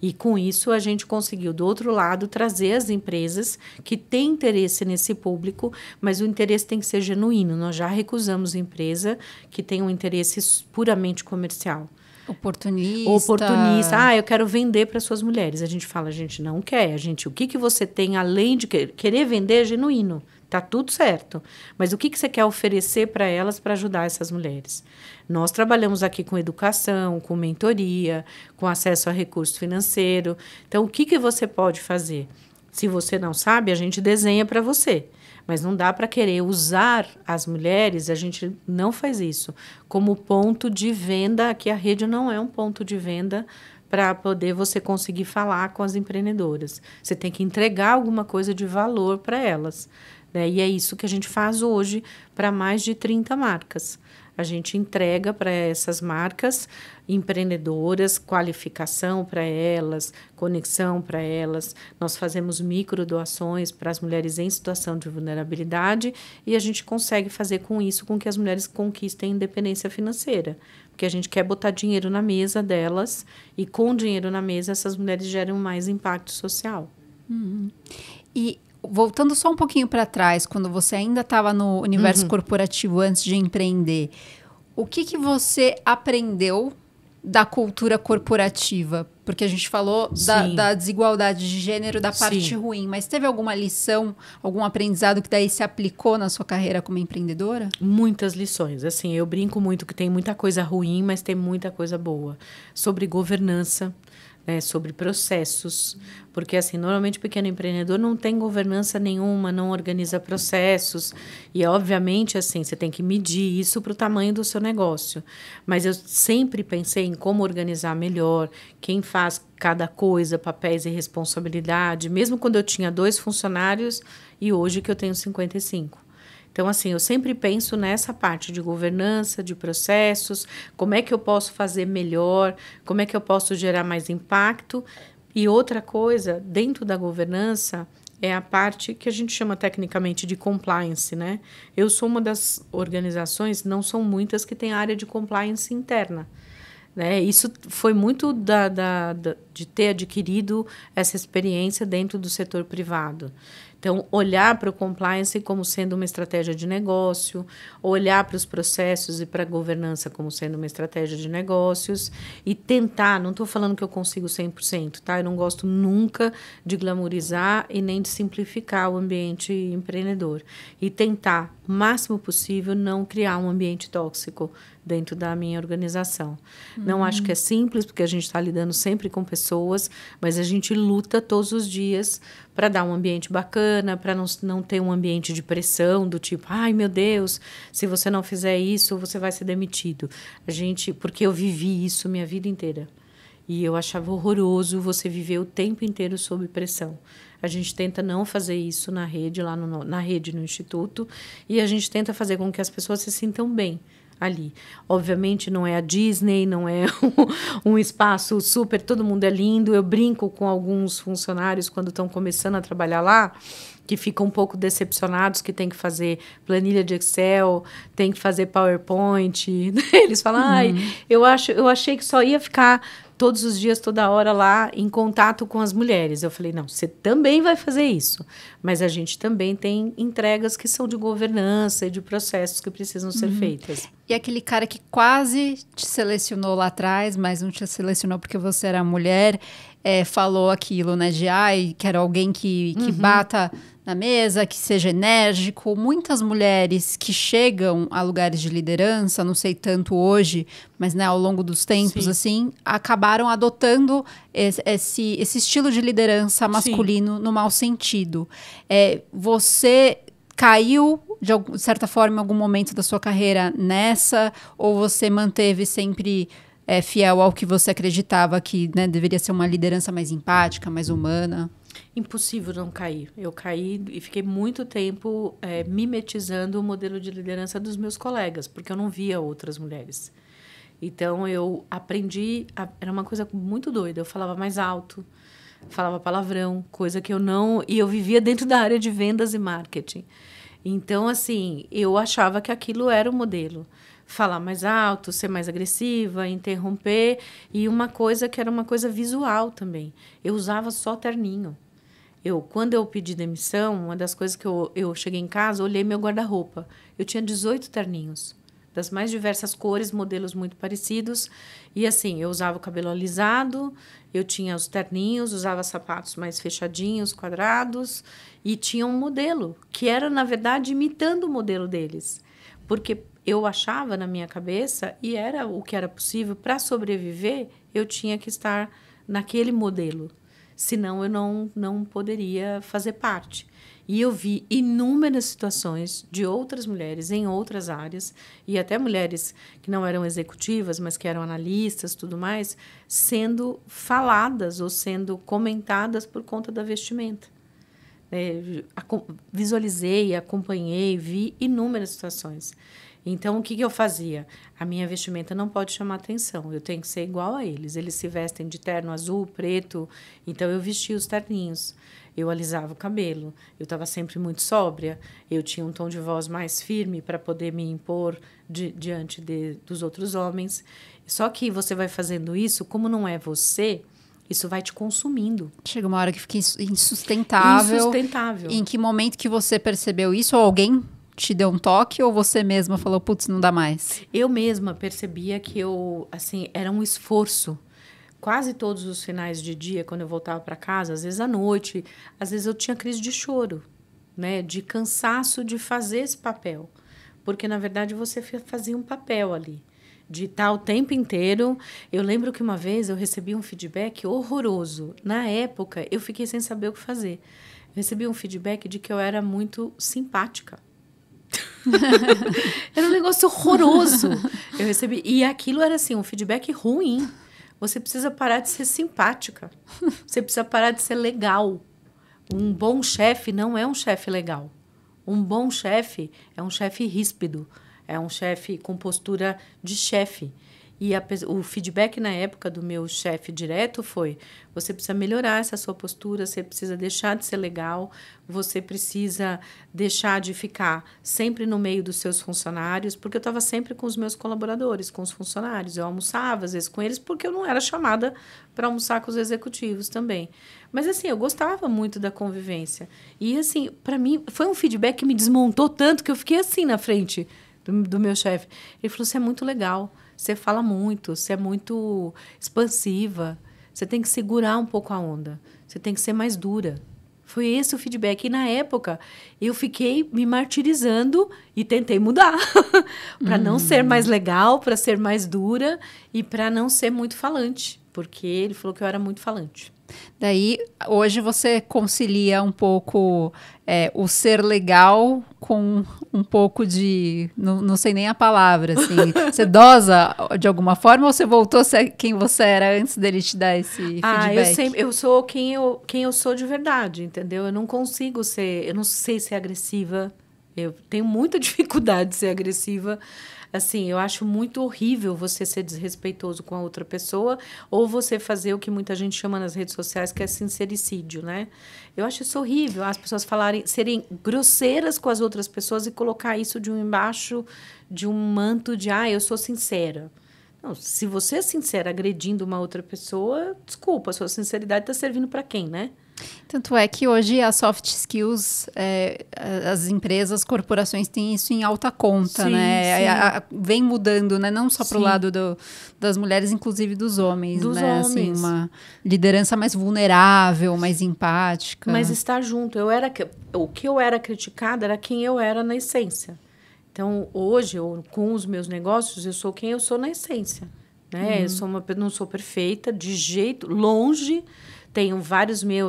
E, com isso, a gente conseguiu, do outro lado, trazer as empresas que têm interesse nesse público, mas o interesse tem que ser genuíno. Nós já recusamos empresa que tem um interesse puramente comercial. Oportunista. Eu quero vender para suas mulheres. A gente fala, a gente não quer. O que você tem, além de querer vender, é genuíno. Tá tudo certo. Mas o que você quer oferecer para elas para ajudar essas mulheres? Nós trabalhamos aqui com educação, com mentoria, com acesso a recurso financeiro. Então, o que você pode fazer? Se você não sabe, a gente desenha para você. Mas não dá para querer usar as mulheres, a gente não faz isso, como ponto de venda, que a rede não é um ponto de venda para poder você conseguir falar com as empreendedoras. Você tem que entregar alguma coisa de valor para elas. E é isso que a gente faz hoje para mais de 30 marcas. A gente entrega para essas marcas empreendedoras, qualificação para elas, conexão para elas. Nós fazemos microdoações para as mulheres em situação de vulnerabilidade e a gente consegue fazer com isso com que as mulheres conquistem independência financeira. Porque a gente quer botar dinheiro na mesa delas e, com dinheiro na mesa, essas mulheres geram mais impacto social. E voltando só um pouquinho para trás, quando você ainda estava no universo corporativo antes de empreender, o que você aprendeu da cultura corporativa? Porque a gente falou da desigualdade de gênero, da parte ruim, mas teve alguma lição, algum aprendizado que daí se aplicou na sua carreira como empreendedora? Muitas lições. Assim, eu brinco muito que tem muita coisa ruim, mas tem muita coisa boa. Sobre governança, sobre processos, porque assim, normalmente o pequeno empreendedor não tem governança nenhuma, não organiza processos, e obviamente assim, você tem que medir isso para o tamanho do seu negócio, mas eu sempre pensei em como organizar melhor, quem faz cada coisa, papéis e responsabilidade, mesmo quando eu tinha 2 funcionários e hoje que eu tenho 55. Então, assim, eu sempre penso nessa parte de governança, de processos, como é que eu posso fazer melhor, como é que eu posso gerar mais impacto. E outra coisa, dentro da governança, é a parte que a gente chama tecnicamente de compliance, né? Eu sou uma das organizações, não são muitas, que tem área de compliance interna. Isso foi muito de ter adquirido essa experiência dentro do setor privado. Então, olhar para o compliance como sendo uma estratégia de negócio, olhar para os processos e para a governança como sendo uma estratégia de negócios e tentar, não estou falando que eu consigo 100%, tá? Eu não gosto nunca de glamourizar e nem de simplificar o ambiente empreendedor. E tentar, o máximo possível, não criar um ambiente tóxico dentro da minha organização. Não acho que é simples, porque a gente está lidando sempre com pessoas, mas a gente luta todos os dias para dar um ambiente bacana, para não ter um ambiente de pressão, do tipo, ai, meu Deus, se você não fizer isso, você vai ser demitido. Porque eu vivi isso minha vida inteira. E eu achava horroroso você viver o tempo inteiro sob pressão. A gente tenta não fazer isso na rede, na rede, no instituto, e a gente tenta fazer com que as pessoas se sintam bem ali. Obviamente não é a Disney, não é um espaço super, todo mundo é lindo. Eu brinco com alguns funcionários quando estão começando a trabalhar lá, que ficam um pouco decepcionados, que tem que fazer planilha de Excel, tem que fazer PowerPoint. Eles falam, eu achei que só ia ficar todos os dias, toda hora lá em contato com as mulheres. Eu falei, não, você também vai fazer isso, mas a gente também tem entregas que são de governança e de processos que precisam ser feitas. E aquele cara que quase te selecionou lá atrás, mas não te selecionou porque você era mulher, falou aquilo, né, de quero alguém que bata na mesa, que seja enérgico. Muitas mulheres que chegam a lugares de liderança, não sei tanto hoje, mas né, ao longo dos tempos, Sim. assim, acabaram adotando esse estilo de liderança masculino no mau sentido. Você caiu, de certa forma, em algum momento da sua carreira nessa, ou você manteve sempre fiel ao que você acreditava que, né, deveria ser uma liderança mais empática, mais humana? Impossível não cair. Eu caí e fiquei muito tempo mimetizando o modelo de liderança dos meus colegas, porque eu não via outras mulheres. Então, eu aprendi... Era uma coisa muito doida. Eu falava mais alto, falava palavrão, coisa que eu não... E eu vivia dentro da área de vendas e marketing. Então, assim, eu achava que aquilo era o modelo. Falar mais alto, ser mais agressiva, interromper. E uma coisa que era uma coisa visual também. Eu usava só terninho. Quando eu pedi demissão, uma das coisas que eu cheguei em casa, olhei meu guarda-roupa. Eu tinha 18 terninhos, das mais diversas cores, modelos muito parecidos. E assim, eu usava o cabelo alisado, eu tinha os terninhos, usava sapatos mais fechadinhos, quadrados, e tinha um modelo, que era, na verdade, imitando o modelo deles. Porque eu achava na minha cabeça, e era o que era possível, para sobreviver, eu tinha que estar naquele modelo. Senão eu não poderia fazer parte. E eu vi inúmeras situações de outras mulheres em outras áreas, e até mulheres que não eram executivas, mas que eram analistas, tudo mais, sendo faladas ou sendo comentadas por conta da vestimenta. Visualizei, acompanhei, vi inúmeras situações. Então, o que eu fazia? A minha vestimenta não pode chamar atenção, eu tenho que ser igual a eles. Eles se vestem de terno azul, preto, então eu vestia os terninhos. Eu alisava o cabelo, eu estava sempre muito sóbria, eu tinha um tom de voz mais firme para poder me impor diante dos outros homens. Só que você vai fazendo isso, como não é você, isso vai te consumindo. Chega uma hora que fica insustentável. Insustentável. Em que momento que você percebeu isso? Ou alguém te deu um toque ou você mesma falou, putz, não dá mais? Eu mesma percebia que era um esforço. Quase todos os finais de dia, quando eu voltava para casa, às vezes à noite, às vezes eu tinha crise de choro, né? De cansaço de fazer esse papel. Porque, na verdade, você fazia um papel ali. De estar o tempo inteiro. Eu lembro que uma vez eu recebi um feedback horroroso. Na época, eu fiquei sem saber o que fazer. Eu recebi um feedback de que eu era muito simpática. Era um negócio horroroso. Eu recebi. E aquilo era assim, um feedback ruim. Você precisa parar de ser simpática. Você precisa parar de ser legal. Um bom chefe não é um chefe legal. Um bom chefe é um chefe ríspido. É um chefe com postura de chefe. E o feedback na época do meu chefe direto foi: você precisa melhorar essa sua postura, você precisa deixar de ser legal, você precisa deixar de ficar sempre no meio dos seus funcionários, porque eu estava sempre com os meus colaboradores, com os funcionários. Eu almoçava, às vezes, com eles, porque eu não era chamada para almoçar com os executivos também. Mas, assim, eu gostava muito da convivência. E, assim, para mim, foi um feedback que me desmontou tanto que eu fiquei assim na frente do meu chefe. Ele falou: você é muito legal. Você fala muito, você é muito expansiva, você tem que segurar um pouco a onda, você tem que ser mais dura. Foi esse o feedback. E, na época, eu fiquei me martirizando e tentei mudar para não ser mais legal, para ser mais dura e para não ser muito falante, porque ele falou que eu era muito falante. Daí, hoje você concilia um pouco o ser legal com um pouco de... Não sei nem a palavra, assim. Você dosa de alguma forma ou você voltou a ser quem você era antes dele te dar esse feedback? Eu sou quem eu sou de verdade, entendeu? Eu não consigo ser... Eu não sei ser agressiva. Eu tenho muita dificuldade de ser agressiva. Assim, eu acho muito horrível você ser desrespeitoso com a outra pessoa ou você fazer o que muita gente chama nas redes sociais, que é sincericídio, né? Eu acho isso horrível, as pessoas serem grosseiras com as outras pessoas e colocar isso de um embaixo de um manto de, eu sou sincera. Não, se você é sincera agredindo uma outra pessoa, desculpa, a sua sinceridade está servindo para quem, né? Tanto é que hoje as soft skills, as empresas, as corporações têm isso em alta conta, Sim, né? sim. Vem mudando, né? Não só para o Sim. lado das mulheres, inclusive dos homens, Dos né? Assim, homens. uma liderança mais vulnerável, mais empática. Mas estar junto. O que eu era criticada era quem eu era na essência. Então, hoje, com os meus negócios, eu sou quem eu sou na essência. Né? Eu não sou perfeita, de jeito, longe. Tenho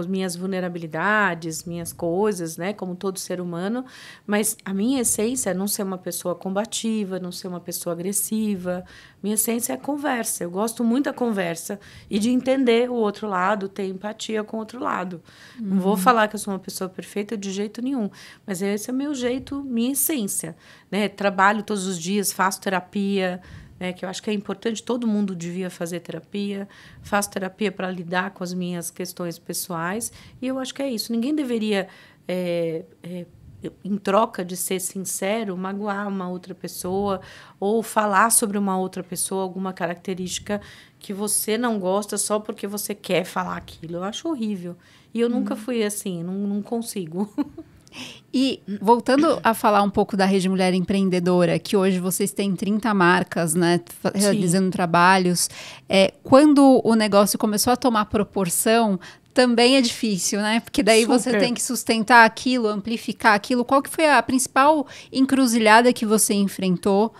minhas vulnerabilidades, minhas coisas, né? Como todo ser humano. Mas a minha essência é não ser uma pessoa combativa, não ser uma pessoa agressiva. Minha essência é conversa. Eu gosto muito da conversa e de entender o outro lado, ter empatia com o outro lado. Não vou falar que eu sou uma pessoa perfeita de jeito nenhum. Mas esse é o meu jeito, minha essência. Né? Trabalho todos os dias, faço terapia, que eu acho que é importante, todo mundo devia fazer terapia. Faço terapia para lidar com as minhas questões pessoais. E eu acho que é isso. Ninguém deveria, em troca de ser sincero, magoar uma outra pessoa ou falar sobre uma outra pessoa alguma característica que você não gosta só porque você quer falar aquilo. Eu acho horrível. E eu nunca fui assim, não consigo. E voltando a falar um pouco da Rede Mulher Empreendedora, que hoje vocês têm 30 marcas, né, realizando trabalhos, quando o negócio começou a tomar proporção, também é difícil, né? Porque daí você tem que sustentar aquilo, amplificar aquilo. Qual que foi a principal encruzilhada que você enfrentou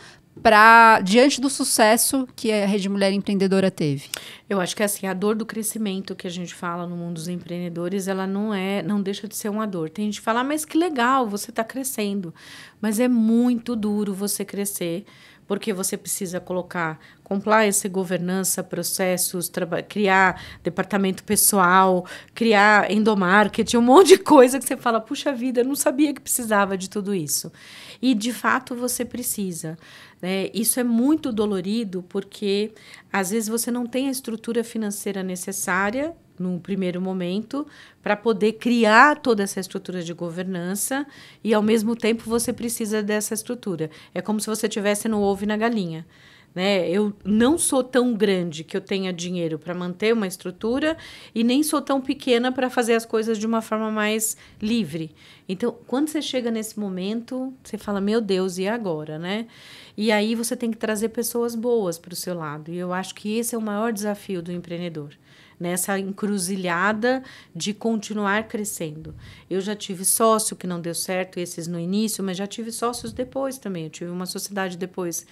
diante do sucesso que a Rede Mulher Empreendedora teve? Eu acho que assim, a dor do crescimento que a gente fala no mundo dos empreendedores, ela não deixa de ser uma dor. Tem gente que fala, mas que legal, você está crescendo. Mas é muito duro você crescer, porque você precisa colocar compliance, governança, processos, criar departamento pessoal, criar endomarketing, um monte de coisa que você fala, puxa vida, eu não sabia que precisava de tudo isso. E, de fato, você precisa. Né? Isso é muito dolorido porque, às vezes, você não tem a estrutura financeira necessária num primeiro momento, para poder criar toda essa estrutura de governança e, ao mesmo tempo, você precisa dessa estrutura. É como se você estivesse no ovo e na galinha. Né? Eu não sou tão grande que eu tenha dinheiro para manter uma estrutura e nem sou tão pequena para fazer as coisas de uma forma mais livre. Então, quando você chega nesse momento, você fala, meu Deus, e agora? Né? E aí você tem que trazer pessoas boas para o seu lado. E eu acho que esse é o maior desafio do empreendedor. Nessa encruzilhada de continuar crescendo. Eu já tive sócio que não deu certo, esses no início, mas já tive sócios depois também. Eu tive uma sociedade depois,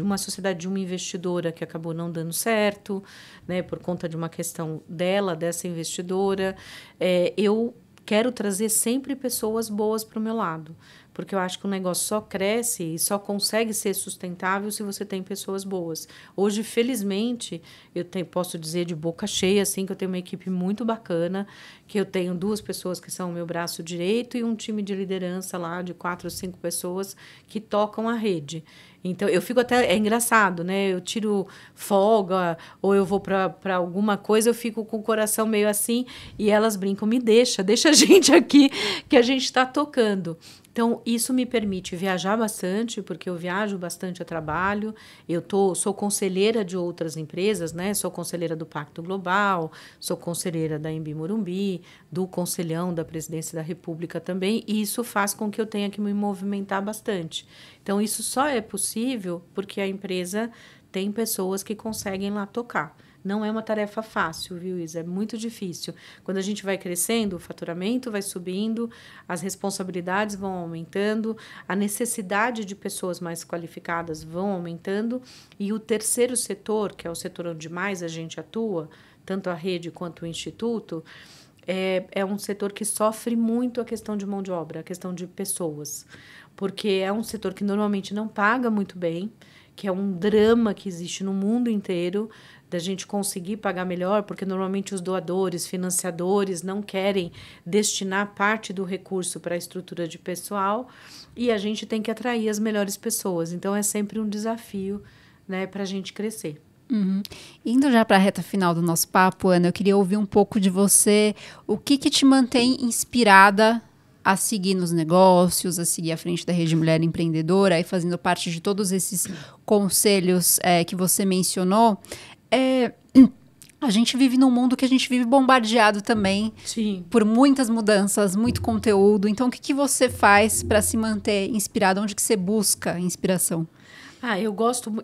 uma sociedade de uma investidora que acabou não dando certo, né, por conta de uma questão dessa investidora. Eu quero trazer sempre pessoas boas para o meu lado, porque eu acho que o negócio só cresce e só consegue ser sustentável se você tem pessoas boas. Hoje, felizmente, posso dizer de boca cheia assim, que eu tenho uma equipe muito bacana, que eu tenho 2 pessoas que são o meu braço direito e um time de liderança lá de 4 ou 5 pessoas que tocam a rede. Então, eu fico até... É engraçado, né? Eu tiro folga ou eu vou para alguma coisa, eu fico com o coração meio assim e elas brincam, deixa a gente aqui que a gente está tocando. Então, isso me permite viajar bastante, porque eu viajo bastante a trabalho. Sou conselheira de outras empresas, né? Sou conselheira do Pacto Global, sou conselheira da Embi Morumbi, do Conselhão da Presidência da República também, e isso faz com que eu tenha que me movimentar bastante. Então, isso só é possível porque a empresa tem pessoas que conseguem lá tocar. Não é uma tarefa fácil, viu, Isa? É muito difícil. Quando a gente vai crescendo, o faturamento vai subindo, as responsabilidades vão aumentando, a necessidade de pessoas mais qualificadas vão aumentando, e o terceiro setor, que é o setor onde mais a gente atua, tanto a rede quanto o instituto, é um setor que sofre muito a questão de mão de obra, a questão de pessoas, porque é um setor que normalmente não paga muito bem, que é um drama que existe no mundo inteiro, da gente conseguir pagar melhor, porque normalmente os doadores, financiadores não querem destinar parte do recurso para a estrutura de pessoal, e a gente tem que atrair as melhores pessoas. Então, é sempre um desafio, né, para a gente crescer. Uhum. Indo já para a reta final do nosso papo, Ana, eu queria ouvir um pouco de você. O que te mantém inspirada a seguir nos negócios, a seguir à frente da Rede Mulher Empreendedora e fazendo parte de todos esses conselhos que você mencionou? A gente vive num mundo que a gente vive bombardeado também Sim. por muitas mudanças, muito conteúdo. Então, o que, que você faz para se manter inspirado? Onde que você busca inspiração? Eu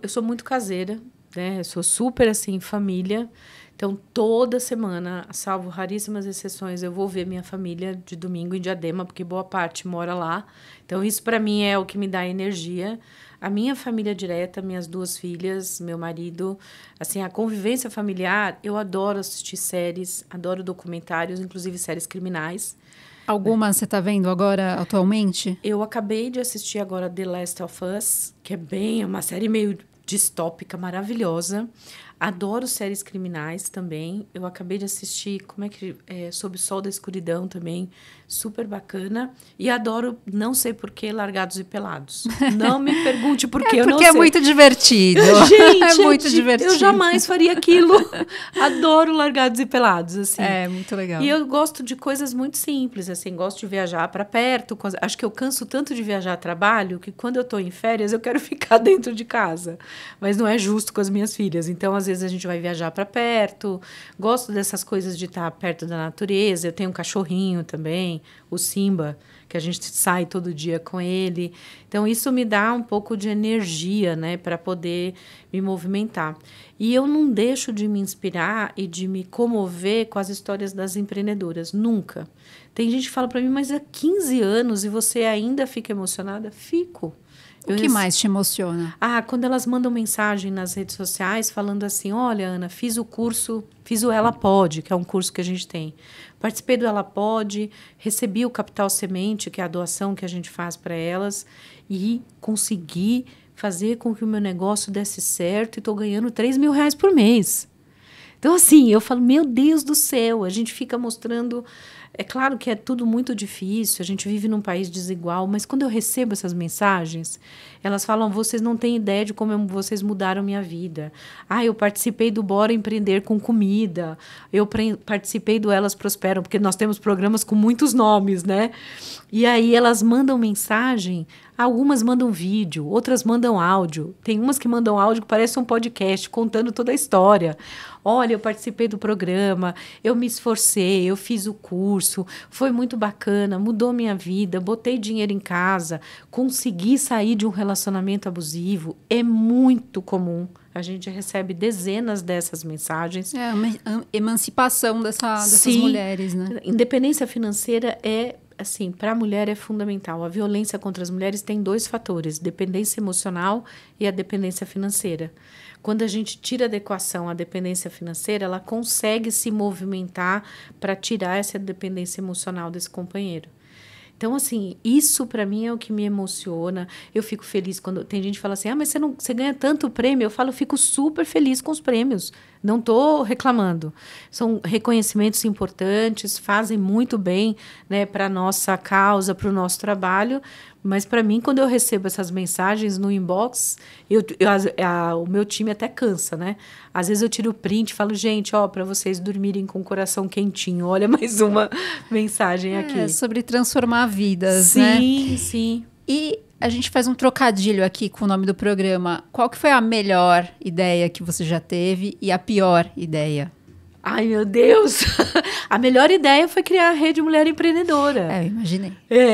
sou muito caseira, né? Eu sou super, assim, família. Então, toda semana, salvo raríssimas exceções, eu vou ver minha família de domingo em Diadema, porque boa parte mora lá. Então, isso para mim é o que me dá energia. A minha família direta, minhas 2 filhas, meu marido, assim, a convivência familiar, eu adoro assistir séries, adoro documentários, inclusive séries criminais. Alguma você está vendo agora atualmente? Eu acabei de assistir agora The Last of Us, que é uma série meio distópica, maravilhosa. Adoro séries criminais também. Eu acabei de assistir, Sob o Sol da Escuridão também, super bacana. E adoro, não sei porquê, Largados e Pelados. Não me pergunte por quê, eu não sei. Porque é muito divertido. Gente, é muito divertido. Eu jamais faria aquilo. Adoro Largados e Pelados, assim. É, muito legal. E eu gosto de coisas muito simples, assim, gosto de viajar para perto. Acho que eu canso tanto de viajar a trabalho que quando eu estou em férias eu quero ficar dentro de casa. Mas não é justo com as minhas filhas. Então, às vezes a gente vai viajar para perto. Gosto dessas coisas de estar perto da natureza. Eu tenho um cachorrinho também, o Simba, que a gente sai todo dia com ele. Então, isso me dá um pouco de energia, né, para poder me movimentar. E eu não deixo de me inspirar e de me comover com as histórias das empreendedoras. Nunca. Tem gente que fala para mim, mas há 15 anos e você ainda fica emocionada? Fico. O que mais te emociona? Quando elas mandam mensagem nas redes sociais falando assim, olha, Ana, fiz o Ela Pode, que é um curso que a gente tem. Participei do Ela Pode, recebi o Capital Semente, que é a doação que a gente faz para elas, e consegui fazer com que o meu negócio desse certo e estou ganhando R$3.000 por mês. Então, assim, eu falo, meu Deus do céu, a gente fica mostrando... É claro que é tudo muito difícil, a gente vive num país desigual, mas quando eu recebo essas mensagens, elas falam, vocês não têm ideia de como vocês mudaram minha vida. Eu participei do Bora Empreender com Comida, eu participei do Elas Prosperam, porque nós temos programas com muitos nomes, né? E aí elas mandam mensagem, algumas mandam vídeo, outras mandam áudio. Tem umas que mandam áudio que parece um podcast, contando toda a história. Olha, eu participei do programa, eu me esforcei, eu fiz o curso, foi muito bacana, mudou minha vida, botei dinheiro em casa, consegui sair de um relacionamento abusivo. É muito comum. A gente recebe dezenas dessas mensagens. É uma emancipação dessas mulheres, né? Independência financeira assim, para a mulher é fundamental. A violência contra as mulheres tem 2 fatores, dependência emocional e a dependência financeira. Quando a gente tira da equação a dependência financeira, ela consegue se movimentar para tirar essa dependência emocional desse companheiro. Então, assim, isso para mim é o que me emociona. Eu fico feliz quando tem gente que fala assim, mas você ganha tanto prêmio. Eu falo, eu fico super feliz com os prêmios. Não estou reclamando. São reconhecimentos importantes, fazem muito bem, né, para a nossa causa, para o nosso trabalho. Mas, para mim, quando eu recebo essas mensagens no inbox, o meu time até cansa, né? Às vezes eu tiro o print e falo, gente, para vocês dormirem com o coração quentinho. Olha mais uma mensagem aqui. É sobre transformar vidas, né? Sim, sim. E a gente faz um trocadilho aqui com o nome do programa. Qual que foi a melhor ideia que você já teve e a pior ideia? Ai, meu Deus! A melhor ideia foi criar a Rede Mulher Empreendedora. Eu imaginei.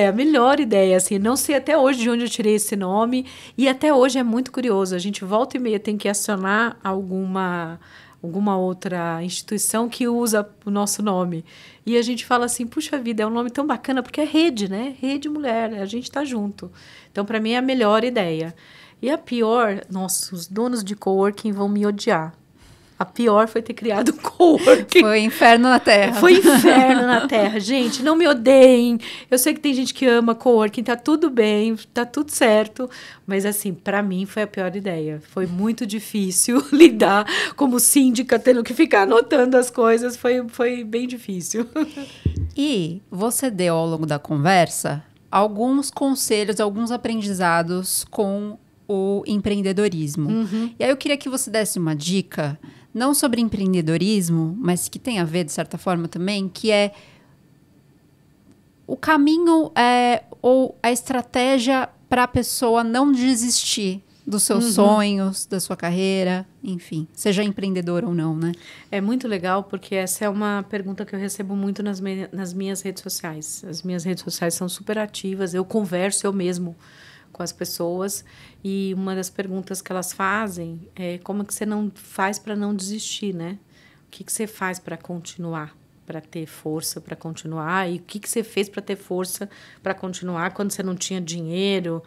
A melhor ideia, assim, não sei até hoje de onde eu tirei esse nome, e até hoje é muito curioso, a gente volta e meia tem que acionar alguma outra instituição que usa o nosso nome, e a gente fala assim, puxa vida, é um nome tão bacana, porque é rede, né? Rede Mulher, a gente tá junto. Então, para mim, é a melhor ideia. E a pior, nossa, os donos de coworking vão me odiar. A pior foi ter criado um coworking. Foi inferno na Terra. Foi inferno na Terra. Gente, não me odeiem. Eu sei que tem gente que ama coworking, tá tudo bem, tá tudo certo. Mas, assim, para mim foi a pior ideia. Foi muito difícil lidar como síndica, tendo que ficar anotando as coisas. Foi bem difícil. E você deu, ao longo da conversa, alguns conselhos, alguns aprendizados com o empreendedorismo. Uhum. E aí eu queria que você desse uma dica, não sobre empreendedorismo, mas que tem a ver, de certa forma, também, que é o caminho ou a estratégia para a pessoa não desistir dos seus sonhos, da sua carreira, enfim, seja empreendedor ou não, né? É muito legal, porque essa é uma pergunta que eu recebo muito nas minhas redes sociais. As minhas redes sociais são super ativas, eu converso eu mesmo com as pessoas, e uma das perguntas que elas fazem é como é que você não faz para não desistir, né? O que você faz para continuar, para ter força para continuar, e o que você fez para ter força para continuar quando você não tinha dinheiro,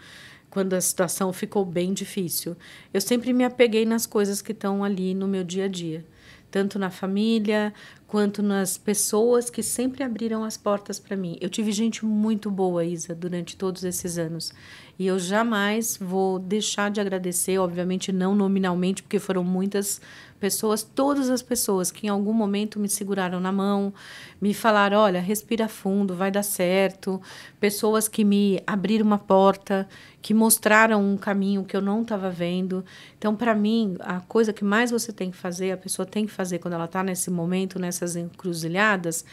quando a situação ficou bem difícil. Eu sempre me apeguei nas coisas que estão ali no meu dia a dia, tanto na família, quanto nas pessoas que sempre abriram as portas para mim. Eu tive gente muito boa, Isa, durante todos esses anos. E eu jamais vou deixar de agradecer, obviamente não nominalmente, porque foram muitas pessoas, todas as pessoas que em algum momento me seguraram na mão, me falaram, olha, respira fundo, vai dar certo. Pessoas que me abriram uma porta, que mostraram um caminho que eu não estava vendo. Então, para mim, a coisa que mais você tem que fazer, a pessoa tem que fazer quando ela está nesse momento, nessas encruzilhadas,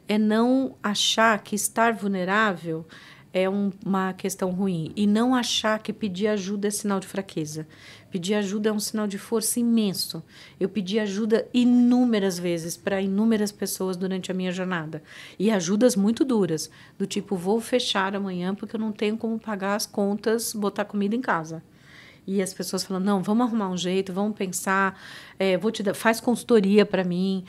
é não achar que estar vulnerável é uma questão ruim. E não achar que pedir ajuda é sinal de fraqueza. Pedir ajuda é um sinal de força imenso. Eu pedi ajuda inúmeras vezes para inúmeras pessoas durante a minha jornada. E ajudas muito duras, do tipo, vou fechar amanhã porque eu não tenho como pagar as contas, botar comida em casa. E as pessoas falam, não, vamos arrumar um jeito, vamos pensar, vou te dar, faz consultoria para mim,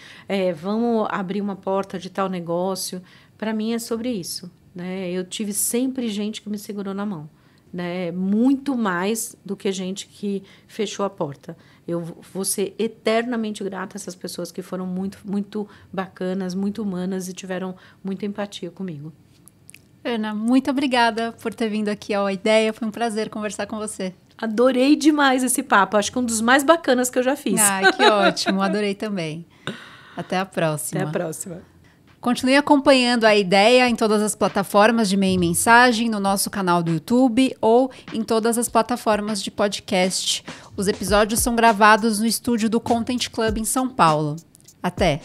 vamos abrir uma porta de tal negócio. Para mim é sobre isso. Né? Eu tive sempre gente que me segurou na mão, né? Muito mais do que gente que fechou a porta. Eu vou ser eternamente grata a essas pessoas que foram muito, muito bacanas, muito humanas e tiveram muita empatia comigo. Ana, muito obrigada por ter vindo aqui ao Ideia. Foi um prazer conversar com você. Adorei demais esse papo. Acho que um dos mais bacanas que eu já fiz. Ai, que ótimo. Adorei também. Até a próxima. Até a próxima. Continue acompanhando a Ideia em todas as plataformas de e-mail e mensagem, no nosso canal do YouTube ou em todas as plataformas de podcast. Os episódios são gravados no estúdio do Content Club em São Paulo. Até!